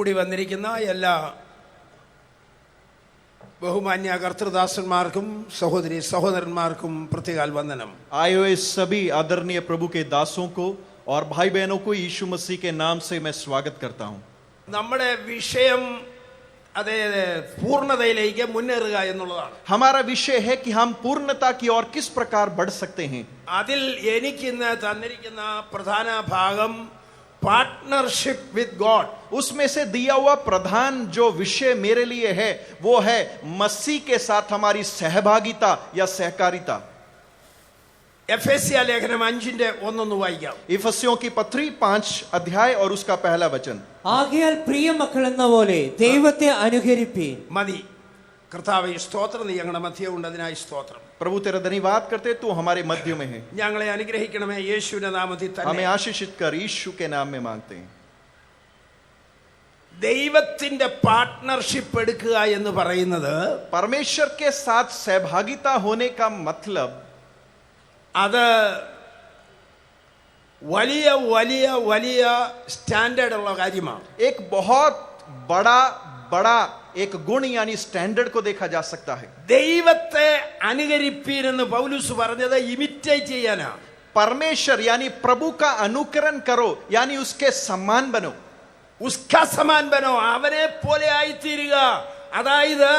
കൂടി വന്നിരിക്കുന്ന എല്ലാ ബഹുമാന്യ കർത്തൃദാസന്മാർക്കും സഹോദരി സഹോദരന്മാർക്കും പ്രത്യേക വന്ദനം. आए हुए सभी आदरणीय प्रभु के दासों को और भाई बहनों को यीशु मसीह के नाम से मैं स्वागत करता हूं. നമ്മുടെ വിഷയം അതേ പൂർണ്ണതയിലേക്ക് മുന്നേറുക എന്നുള്ളതാണ്. हमारा विषय है कि हम पूर्णता की ओर किस प्रकार बढ़ सकते हैं. അതിൽ എനിക്ക് ഇന്ന് തന്നിരിക്കുന്ന പ്രധാന ഭാഗം पार्टनरशिप विद गॉड. उसमें से दिया हुआ प्रधान जो विषय मेरे लिए है वो है मसीह के साथ हमारी सहभागिता या सहकारिता. एफेसिया लेखനം 5ന്റെ 1 വായിക്കാം. इफिसियों की पत्री 5 अध्याय और उसका पहला वचन. ആകയാൽ പ്രിയ മക്കളെന്ന പോലെ ദൈവത്തെ അനുകരിപ്പീൻ. മതി. കർത്താവേ സ്തോത്രം, നീ ഞങ്ങളുടെ മധ്യേ ഉണ്ട്, അതിനായി സ്തോത്രം. प्रभु तेरा धन्यवाद करते, तू हमारे मध्य में है. ഞങ്ങളെ അനുഗ്രഹിക്കണമേ യേശുവിന്റെ നാമത്തിൽ തന്നെ. हमें आशीषित कर यीशु के नाम में मांगते हैं. ദൈവത്തിന്റെ പാർട്ട്ണർഷിപ്പ് എടുക്കുക എന്ന് പറയുന്നത് परमेश्वर के साथ सहभागिता होने का मतलब അത് വലിയ വലിയ വലിയ സ്റ്റാൻഡേർഡ് ഉള്ള കാര്യമാണ്. एक बहुत बड़ा एक गुण यानी स्टैंडर्ड को देखा जा सकता है. ദൈവത്തെ അനുകരിപ്പീൻ എന്ന് പൗലോസ് പറഞ്ഞത് ഇമിറ്റേറ്റ് ചെയ്യാനാ. परमेश्वर यानी प्रभु का अनुकरण करो यानी उसके समान बनो. ഉസ്കാ സമാൻ ബനോ, അവനെ പോലെ ആയിത്തീരുക. അതായത്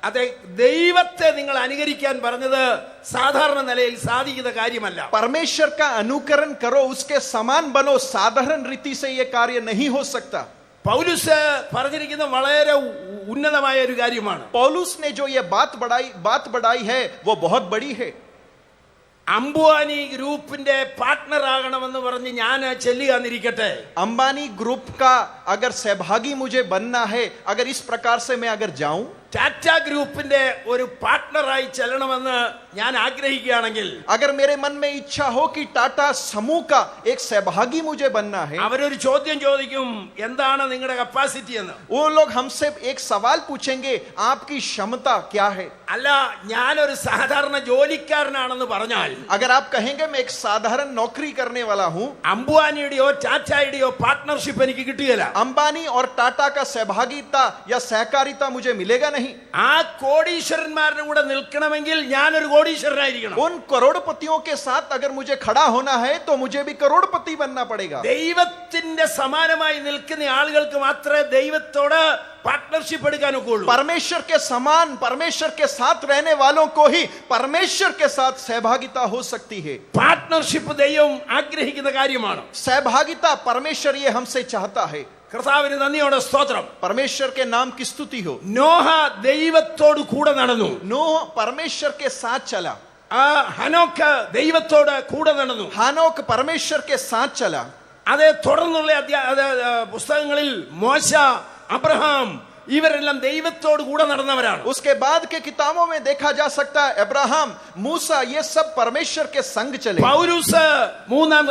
അതെ, ദൈവത്തെ നിങ്ങൾ അനുകരിക്കാൻ പറഞ്ഞത് സാധാരണ നിലയിൽ സാധിക്കുന്ന കാര്യമല്ല. परमेश्वर का अनुकरण करो, उसके समान बनो. साधारण रीति से यह कार्य नहीं हो सकता. പൗലോസ് പറഞ്ഞിരിക്കുന്ന വളരെ ഉന്നതമായ ഒരു കാര്യമാണ്. पौलुस ने जो ये बात बढ़ाई है वो बहुत बड़ी है. അംബാനി ഗ്രൂപ്പിന്റെ പാർട്ട്ണർ ആകണമെന്ന് പറഞ്ഞ് ഞാൻ ചെല്ലുകന്നിരിക്കട്ടെ. अंबानी ग्रुप का अगर सहभागी मुझे बनना है, अगर इस प्रकार से मैं अगर जाऊं, ടാറ്റ ഗ്രൂപ്പിന്റെ ഒരു പാർട്ട്ണറായി ചെല്ലണമെന്ന് ഞാൻ ആഗ്രഹിക്കുകയാണെങ്കിൽ, अगर मेरे मन में इच्छा हो कि टाटा समूह का एक सहभागी मुझे बनना है, അവരൊരു ചോദ്യം ചോദിക്കും, എന്താണ് നിങ്ങളുടെ കപ്പാസിറ്റി എന്ന്. वो लोग हमसे एक सवाल पूछेंगे, आपकी क्षमता क्या है. അല്ല, ഞാനൊരു സാധാരണ ജോലിക്കാരനാണെന്ന് പറഞ്ഞാൽ, अगर आप कहेंगे मैं एक साधारण नौकरी करने वाला हूं, അംബാനിയുടെയോ ടാറ്റയുടെയോ പാർട്ട്ണർഷിപ്പ് എനിക്ക് കിട്ടുകയില്ല. अंबानी और टाटा का सहभागिता या सहकारिता मुझे मिलेगा नहीं. ആ കോടീശ്വരന്മാരുടെ കൂടെ നിൽക്കണമെങ്കിൽ ഞാനൊരു കോടീശ്വരനായിരിക്കണം. उन करोड़पतियों के साथ अगर मुझे खड़ा होना है तो मुझे भी करोड़पति बनना पड़ेगा. ദൈവത്തിന്റെ സമാനമായി നിൽക്കുന്ന ആളുകൾക്ക് മാത്രമേ ദൈവത്തോട് പാർട്ട്ണർഷിപ്പ് എടുക്കാൻ ഒക്കുള്ളൂ. परमेश्वर के समान, परमेश्वर के साथ रहने वालों को ही परमेश्वर के साथ सहभागिता हो सकती है. പാർട്ട്ണർഷിപ്പ് ദൈവം ആഗ്രഹിക്കുന്ന കാര്യമാണ്. सहभागिता परमेश्वर ये हमसे चाहता है. കർത്താവിന് നന്ദിയോടെ സ്തോത്രം. परमेश्वर के नाम की स्तुति हो. നോഹ ദൈവത്തോട് കൂടെ നടന്നു. नूह परमेश्वर के साथ चला. ഹനോക്ക് ദൈവത്തോട് കൂടെ നടന്നു. हानोक परमेश्वर के साथ चला. അതേ തുടർന്നുള്ള പുസ്തകങ്ങളിൽ മോശ, അബ്രഹാം ഇവരെല്ലാം ദൈവത്തോട് കൂടെ നടന്നവരാണ്. उसके बाद के किताबों में देखा जा सकता है अब्राहम, मूसा, ये सब परमेश्वर के संग चले. പൗലോസ് മൂന്നാം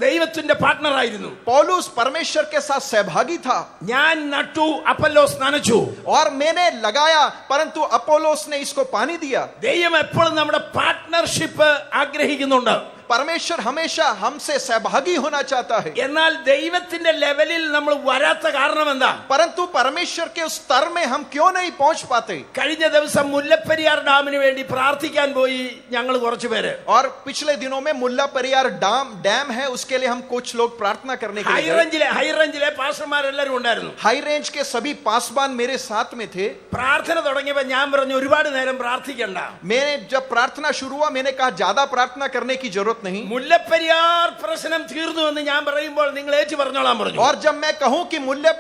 ദൈവത്തിന്റെ പാർട്ട്ണർ ആയിരുന്നു. पौलुस परमेश्वर के साथ सहभागी था. ഞാൻ നട്ടു, അപ്പൊല്ലോസ് നനച്ചു. और मैंने लगाया परंतु अपोलोस ने इसको पानी दिया. ദൈവം എപ്പോഴും നമ്മുടെ പാർട്ട്ണർഷിപ്പ് ആഗ്രഹിക്കുന്നുണ്ട്. परमेश्वर हमेशा हमसे सहभागी होना चाहता है. എന്നാൽ ദൈവത്തിന്റെ ലെവലിൽ നമ്മൾ വരാത്ത കാരണം എന്താ? परंतु परमेश्वर के उस स्तर में हम क्यों नहीं पहुंच पाते. കഴിഞ്ഞ ദിവസം മുല്ലപ്പെരിയാർ ഡാമിന് വേണ്ടി പ്രാർത്ഥിക്കാൻ പോയി ഞങ്ങൾ കുറച്ചു പേര്. और पिछले दिनों में मुल्ला पेरियार डैम है, उसके लिए हम कुछ लोग प्रार्थना करने के लिए ഹൈറേഞ്ചിലെ പാസ്റ്റർമാരെല്ലാരും ഉണ്ടായിരുന്നു. हाई रेंज के सभी पासवान मेरे साथ में थे. പ്രാർത്ഥന തുടങ്ങിയപ്പോൾ ഞാൻ പറഞ്ഞു, ഒരുപാട് നേരം പ്രാർത്ഥിക്കണ്ട. मैंने जब प्रार्थना शुरू हुआ मैंने कहा ज्यादा प्रार्थना करने की जरूरत नहीं. മുല്ലപ്പെരിയാർ പ്രശ്നം തീർന്നു എന്ന് ഞാൻ പറയുമ്പോൾ നിങ്ങൾ ഏറ്റു പറഞ്ഞോളാൻ പറഞ്ഞു. और जब मैं कहूं कि मुल्ला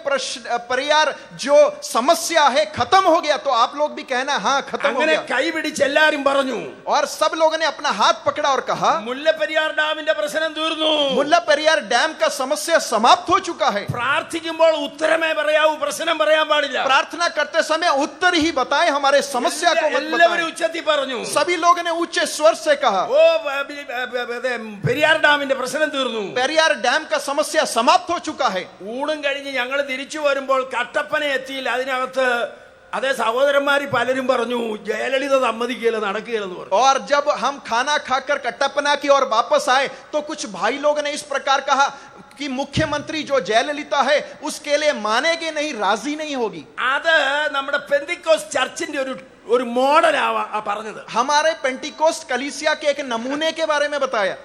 पेरियार जो समस्या है खत्म हो गया तो आप लोग भी कहना हाँ खत्म हो അങ്ങനെ गया. കൈപിടിച്ച് എല്ലാരും പറഞ്ഞു. और सब लोगों ने अपना हाथ पकड़ा और कहा മുല്ലപ്പെരിയാർ ഡാമിന്റെ പ്രശ്നം തീർന്നു. मुल्ला पेरियार डैम का समस्या समाप्त हो चुका है. പ്രാർത്ഥിക്കുമ്പോൾ ഉത്തരമേ പറയാവൂ, പ്രശ്നം പറയാൻ പാടില്ല. प्रार्थना करते समय उत्तर ही बताए, हमारे समस्या को मत എല്ലാവരും बताएं. ഉച്ചത്തിൽ പറഞ്ഞു. सभी लोगों ने ऊंचे स्वर से कहा ഓ പെരിയാർ ഡാമിന്റെ പ്രശ്നം തീർന്നു. पेरियार डैम का समस्या समाप्त हो चुका है. ഊണും കഴിഞ്ഞ് ഞങ്ങൾ തിരിച്ചു വരുമ്പോൾ കട്ടപ്പന എത്തിയില്ല. അതിനകത്ത് അതേ സഹോദരന്മാര് പലരും പറഞ്ഞു, ജയലളിത സമ്മതിക്കുകയില്ല, നടക്കുകയില്ലെന്ന് പറഞ്ഞു. और जब हम खाना खाकर कटप्पना की ओर वापस आए तो कुछ भाई लोगों ने इस प्रकार कहा कि मुख्यमंत्री जो जयललिता है उसके लिए मानेगी नहीं, राजी नहीं होगी। അത് നമ്മുടെ പെന്തിക്കോസ് ചർച്ചിന്റെ ഒരു മോഡലാവാ പറഞ്ഞത്. हमारे पेंटिकोस्ट कलीसिया के एक नमूने के बारे में बताया।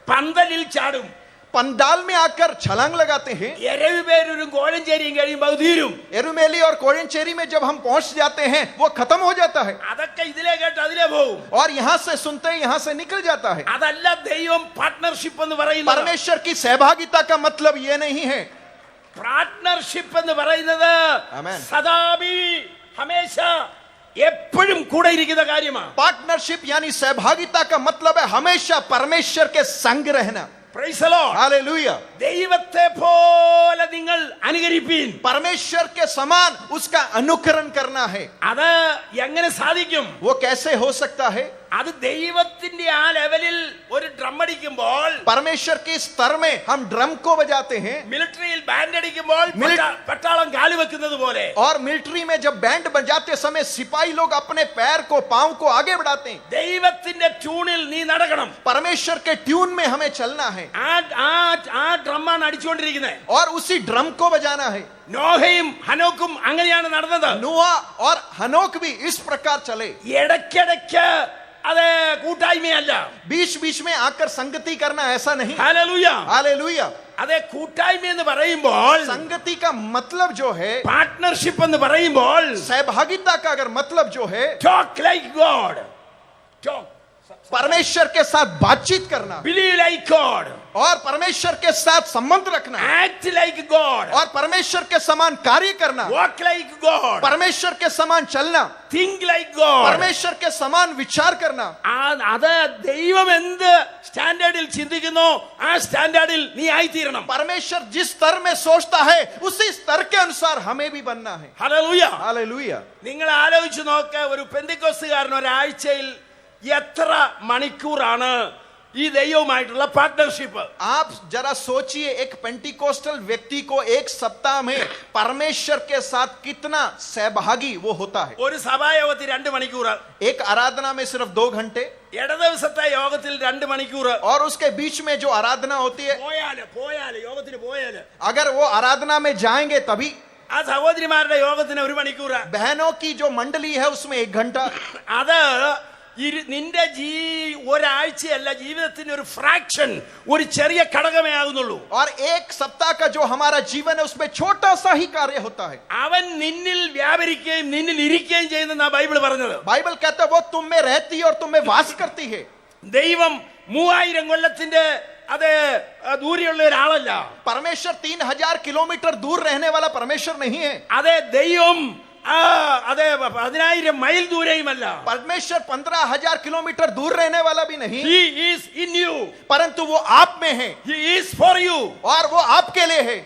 പന്തലിൽ ചാടും, पंडाल में आकर छलांग लगाते हैं। എരവിപേരും കോഴഞ്ചേരിയും കഴിയുമ്പോൾ അത് തീരും. एरुमेली और कोयंचेरी में जब हम पहुंच जाते हैं वो खत्म हो जाता है അതൊക്കെ ഇതിലേ കേട്ട് അതിലേ പോകും. और यहाँ से सुनते हैं यहाँ से निकल जाता है। അതല്ല ദൈവം പാർട്ട്ണർഷിപ്പ് എന്ന് പറയുന്നത്. परमेश्वर की सहभागिता का मतलब ये नहीं है। പാർട്ട്ണർഷിപ്പ് എന്ന് പറയുന്നത് Amen. സദാബി ഹമേശ എപ്പോഴും കൂടെ ഇരിക്കുന്ന കാര്യമാണ്. पार्टनरशिप यानी सहभागिता का मतलब है हमेशा परमेश्वर के संग रहना। Praise the Lord. हालेलुया। ദൈവത്തെ പോലെ നിങ്ങൾ അനുകരിപ്പീൻ. परमेश्वर के समान उसका अनुकरण करना है। അത് എങ്ങനെ സാധിക്കും? वो कैसे हो सकता है? അത് ദൈവത്തിന്റെ ആ ലെവലിൽ ഒരു ഡ്രം അടിക്കുമ്പോൾ, परमेश्वर के स्तर में हम ड्रम को बजाते हैं മിലിറ്ററിയിൽ ബാൻഡ് അടിക്കുമ്പോൾ മിലിറ്ററി- പട്ടാളം കാല് വെക്കുന്നത് പോലെ, और मिलिट्री में जब बैंड बजाते समय सिपाही लोग अपने पैर को पांव को आगे बढ़ाते हैं। ദൈവത്തിന്റെ ട്യൂണിൽ നീ നടക്കണം. परमेश्वर के ट्यून में हमें चलना है ആ ഡ്രമ്മാണ് അടിച്ചുകൊണ്ടിരിക്കുന്നത്. और उसी ड्रम को बजाना है। നോഹയും ഹനോക്കും അങ്ങനെയാണ് നടന്നത്. नूहा और हनोक भी इस प्रकार चले। ഇടയ്ക്കിടയ്ക്ക് അത് കൂട്ടായ്മയല്ല. बीच बीच में आकर संगति करना ऐसा नहीं। ഹല്ലേലൂയ. हालेलुया। അതെ, കൂട്ടായ്മ എന്ന് പറയുമ്പോൾ, संगति का मतलब जो है, പാർട്ട്ണർഷിപ്പ് എന്ന് പറയുമ്പോൾ, सहभागिता का अगर मतलब जो है ടോക്ക് ലൈക്ക് ഗോഡ്, परमेश्वर के साथ बातचीत करना ബിലീവ് ലൈക്ക് ഗോഡ്, और परमेश्वर के साथ संबंध रखना ആക്ട് ലൈക്ക് ഗോഡ്, और परमेश्वर के समान कार्य करना, വാക്ക് ലൈക്ക് ഗോഡ്, परमेश्वर के समान चलना, തിങ്ക് ലൈക്ക് ഗോഡ്. परमेश्वर के समान विचार करना। അത് ദൈവം എന്ത് സ്റ്റാൻഡേർഡിൽ ചിന്തിക്കുന്നോ ആ സ്റ്റാൻഡേർഡിൽ നീ ആയിത്തീരണം. परमेश्वर जिस स्तर में सोचता है उसी स्तर के अनुसार हमें भी बनना है। ഹല്ലേലൂയ. हालेलुया। നിങ്ങൾ ആലോചിച്ച് നോക്ക്, ഒരു പെന്തിക്കോസ്തുകാരൻ ഒരാഴ്ചയിൽ എത്ര മണിക്കൂറാണ് ഈ ദൈവവുമായിട്ടുള്ള പാർട്ട്ണർഷിപ്പ്? आप जरा सोचिए, एक पेंटिकोस्टल व्यक्ति को एक सप्ताह में परमेश्वर के साथ कितना सहभागी वो होता है। ഒരു സഭായോഗത്തിൽ 2 മണിക്കൂർ, एक आराधना में सिर्फ 2 घंटे ഇട ദിവസത്തെ യോഗത്തിൽ 2 മണിക്കൂർ. और उसके बीच में जो आराधना होती है, പോയാല് യോഗത്തിന് പോയാല് अगर वो आराधना में जाएंगे तभी। ആ സഹോദരിമാരുടെ യോഗത്തിന് 1 മണിക്കൂർ. बहनों की जो मंडली है उसमें 1 घंटा। അത് നിന്റെ ഒരാഴ്ചയല്ല, ജീവിതത്തിന്റെ ഒരു ഫ്രാക്ഷൻ, ഒരു ചെറിയ ഘടകമേ ആകുന്നുള്ളൂ. और एक सप्ताह का जो हमारा जीवन है उसमें छोटा सा ही कार्य होता है। അവൻ നിന്നിൽ വ്യാപരിക്കുകയും നിന്നിൽ ഇരിക്കുകയും ചെയ്യുന്ന ബൈബിൾ പറഞ്ഞത്. बाइबल कहता है वो तुम में रहती है और तुम में वास करती है। ദൈവം 3000 കൊല്ലത്തിന്റെ അത് ദൂരെയുള്ള ഒരാളല്ല. परमेश्वर 3000 किलोमीटर दूर रहने वाला परमेश्वर नहीं है। അതെ, ദൈവം അതെ 10,000 മൈൽ ദൂരെയുമല്ല. परमेश्वर 15,000 किलोमीटर दूर रहने वाला भी नहीं, He is in you. परंतु वो आप में है He is for you. और वो आपके लिए है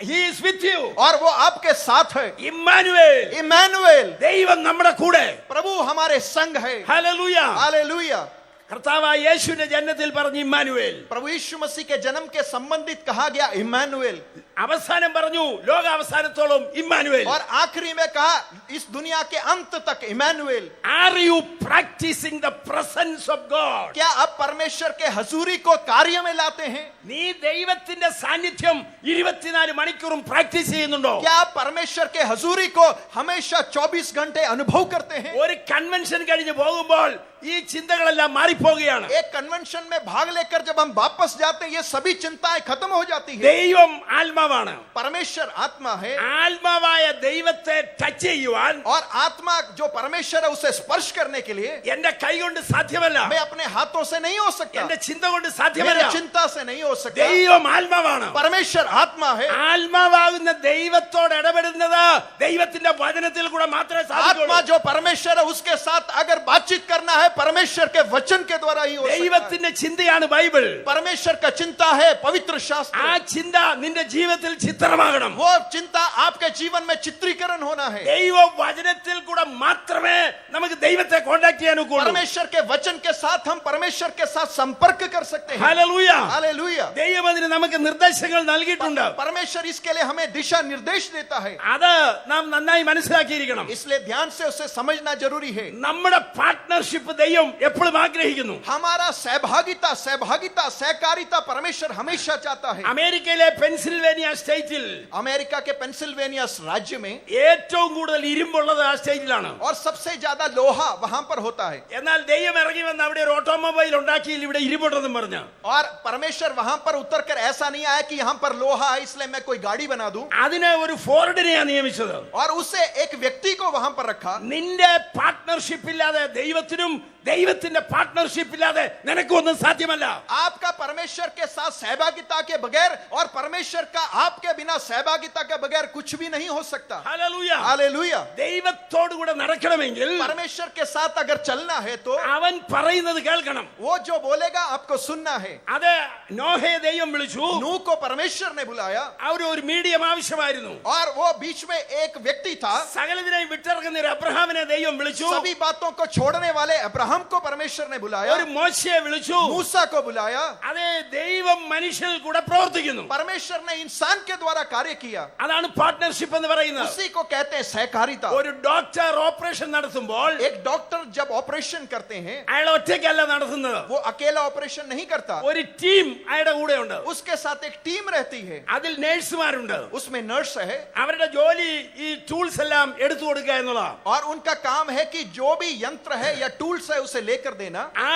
He is with you. और वो आपके साथ है। ഇമ്മാനുവേൽ, इमैनुएल, ദൈവം നമ്മുടെ കൂടെ. प्रभु हमारे संग है। ഹല്ലേലൂയ. हालेलुया। കർത്താവായ യേശുവിന്റെ ജനനത്തിൽ പറഞ്ഞു ഇമ്മാനുവേൽ. प्रभु यीशु मसीह के जन्म के संबंधित कहा गया इमैनुएल, അവസാനം പറഞ്ഞു ലോകാവസാനത്തോളം ഇമ്മാനുവേൽ. और आखिरी में कहा इस दुनिया के अंत तक Emmanuel. Are you practicing the presence of God? क्या आप परमेश्वर के हजूरी को कार्य में लाते हैं? നീ ദൈവത്തിന്റെ സാന്നിധ്യം 24 മണിക്കൂറും പ്രാക്ടീസ് ചെയ്യുന്നുണ്ടോ? क्या आप परमेश्वर के हजूरी को हमेशा 24 घंटे अनुभव करते हैं? ഒരു കൺവെൻഷൻ കഴിഞ്ഞ് പോകുമ്പോൾ ഈ ചിന്തകളെല്ലാം മാറിപ്പോകുകയാണ്. एक कन्वेंशन में भाग लेकर जब हम वापस जाते हैं ये सभी चिंताएं खत्म हो जाती है। ദൈവം ആത്മാവാണ്. परमेश्वर आत्मा है ആത്മാവായ ദൈവത്തെ ടച്ച് ചെയ്യുവാൻ और आत्मा जो परमेश्वर है उसे स्पर्श करने के लिए എന്റെ കൈ കൊണ്ട് സാധ്യമല്ല, मैं अपने हाथों से नहीं हो सकता, എന്റെ ചിന്ത കൊണ്ട് मेरी സാധ്യമല്ല. चिंता से नहीं हो सकता। ദൈവം ആത്മാവാണ്. परमेश्वर आत्मा है। ആത്മാവാകുന്ന ദൈവത്തോട് ഇടപെടുന്നത് ദൈവത്തിന്റെ വചനത്തിൽ കൂടെ മാത്രമേ आत्मा സാധിക്കൂ. जो परमेश्वर है उसके साथ अगर बातचीत करना है परमेश्वर के वचन के द्वारा ही हो सकता है। ദൈവത്തിന്റെ ചിന്തയാണ് ബൈബിൾ. परमेश्वर का चिंता है पवित्र शास्त्र। ആ ചിന്ത നിന്റെ ജീവിതത്തിൽ ചിത്രമാകണം. वो चिंता आपके जीवन में चित्रीकरण होना है। ദൈവ വചനത്തിൽ കൂടെ മാത്രമേ നമുക്ക് ദൈവത്തെ കോണ്ടാക്ട് ചെയ്യാൻ ഒക്കുള്ളൂ. परमेश्वर के वचन के साथ हम परमेश्वर के साथ संपर्क कर सकते हैं। ഹല്ലേലൂയ. हालेलुया। ദൈവം അതിന് നമുക്ക് നിർദ്ദേശങ്ങൾ നൽകിയിട്ടുണ്ട്. परमेश्वर इसके लिए हमें दिशा निर्देश देता है, അത് നാം നന്നായി മനസ്സിലാക്കിയിരിക്കണം. इसलिए ध्यान से उसे समझना जरूरी है। നമ്മുടെ പാർട്ട്ണർഷിപ്പ് ദൈവം എപ്പോഴും ആഗ്രഹിക്കുന്നു. हमारा सहभागिता सहभागिता सहकारिता परमेश्वर हमेशा चाहता है. അമേരിക്കയിലെ പെൻസിൽവേനിയ സ്റ്റേറ്റിൽ अमेरिका के पेंसिल्वेनिया राज्य में ഏറ്റവും കൂടുതൽ ഇരുമ്പുള്ളത് ആ സ്റ്റേറ്റിലാണ്. और सबसे ज्यादा लोहा वहां पर होता है. എന്നാൽ ദൈവം ഇറങ്ങി വന്ന് അവിടെ ഒരു ഓട്ടോമൊബൈൽ ഉണ്ടാക്കിയില്ല, ഇവിടെ ഇരുമ്പുണ്ടെന്നും പറഞ്ഞു. और परमेश्वर वहां पर उतर कर ऐसा नहीं आया कि यहां पर लोहा है इसलिए मैं कोई गाड़ी बना दूं. അതിനെ ഒരു ഫോർഡിനെയാണ് നിയമിച്ചത്. और उसे एक व्यक्ति को वहां पर रखा. നിന്റെ പാർട്ട്ണർഷിപ്പ് ഇല്ലാതെ ദൈവത്തിനും ദൈവത്തിന്റെ പാർട്ട്ണർഷിപ്പ് ഇല്ലാതെ നിനക്കൊന്നും സാധ്യമല്ല. आपका परमेश्वर के साथ सहभागिता के बगैर और परमेश्वर का आपके बिना सहभागिता के बगैर कुछ भी नहीं हो सकता. ഹല്ലേലൂയ. हालेलुया. ദൈവത്തോട് കൂടെ നടക്കണമെങ്കിൽ परमेश्वर के साथ अगर चलना है तो അവൻ പറയുന്നത് കേൾക്കണം. वो जो बोलेगा आपको सुनना है. അത് നോഹയെ ദൈവം വിളിച്ചു. नूह को परमेश्वर ने बुलाया അവർ ഒരു മീഡിയം ആവശ്യമായിരുന്നു. और वो बीच में एक व्यक्ति था. സകലതിനെയും വിട്ടിറങ്ങുന്ന ഒരു അബ്രഹാമിനെ ദൈവം വിളിച്ചു. सभी बातों को छोड़ने वाले अब्राहम को परमेश्वर ने बुलाया. ഒരു മോശയെ വിളിച്ചു. मूसा को बुलाया. അതേ ദൈവം മനുഷ്യനിൽ കൂടെ പ്രവർത്തിക്കുന്നു. परमेश्वर ने इंसान के द्वारा कार्य किया. അതാണ് പാർട്ട്ണർഷിപ്പ് എന്ന് പറയുന്നത്. उसी को कहते हैं सहकारिता. ഒരു ഡോക്ടർ ഓപ്പറേഷൻ നടത്തുമ്പോൾ एक डॉक्टर जब ऑपरेशन करते हैं അയാൾ ഒറ്റയ്ക്കല്ല നടത്തുന്നത്. वो अकेला ऑपरेशन नहीं करता. ഒരു ടീം അയാളുടെ കൂടെ ഉണ്ട്. उसके साथ एक टीम रहती है. അതിൽ നേഴ്സുമാരുണ്ട്. उसमें नर्स है അവരുടെ ജോലി ഈ ടൂൾസ് എല്ലാം എടുത്തു കൊടുക്കുക എന്നുള്ളതാണ്. और उनका काम है कि जो भी यंत्र है या टूल्स है उसे लेकर देना. ആ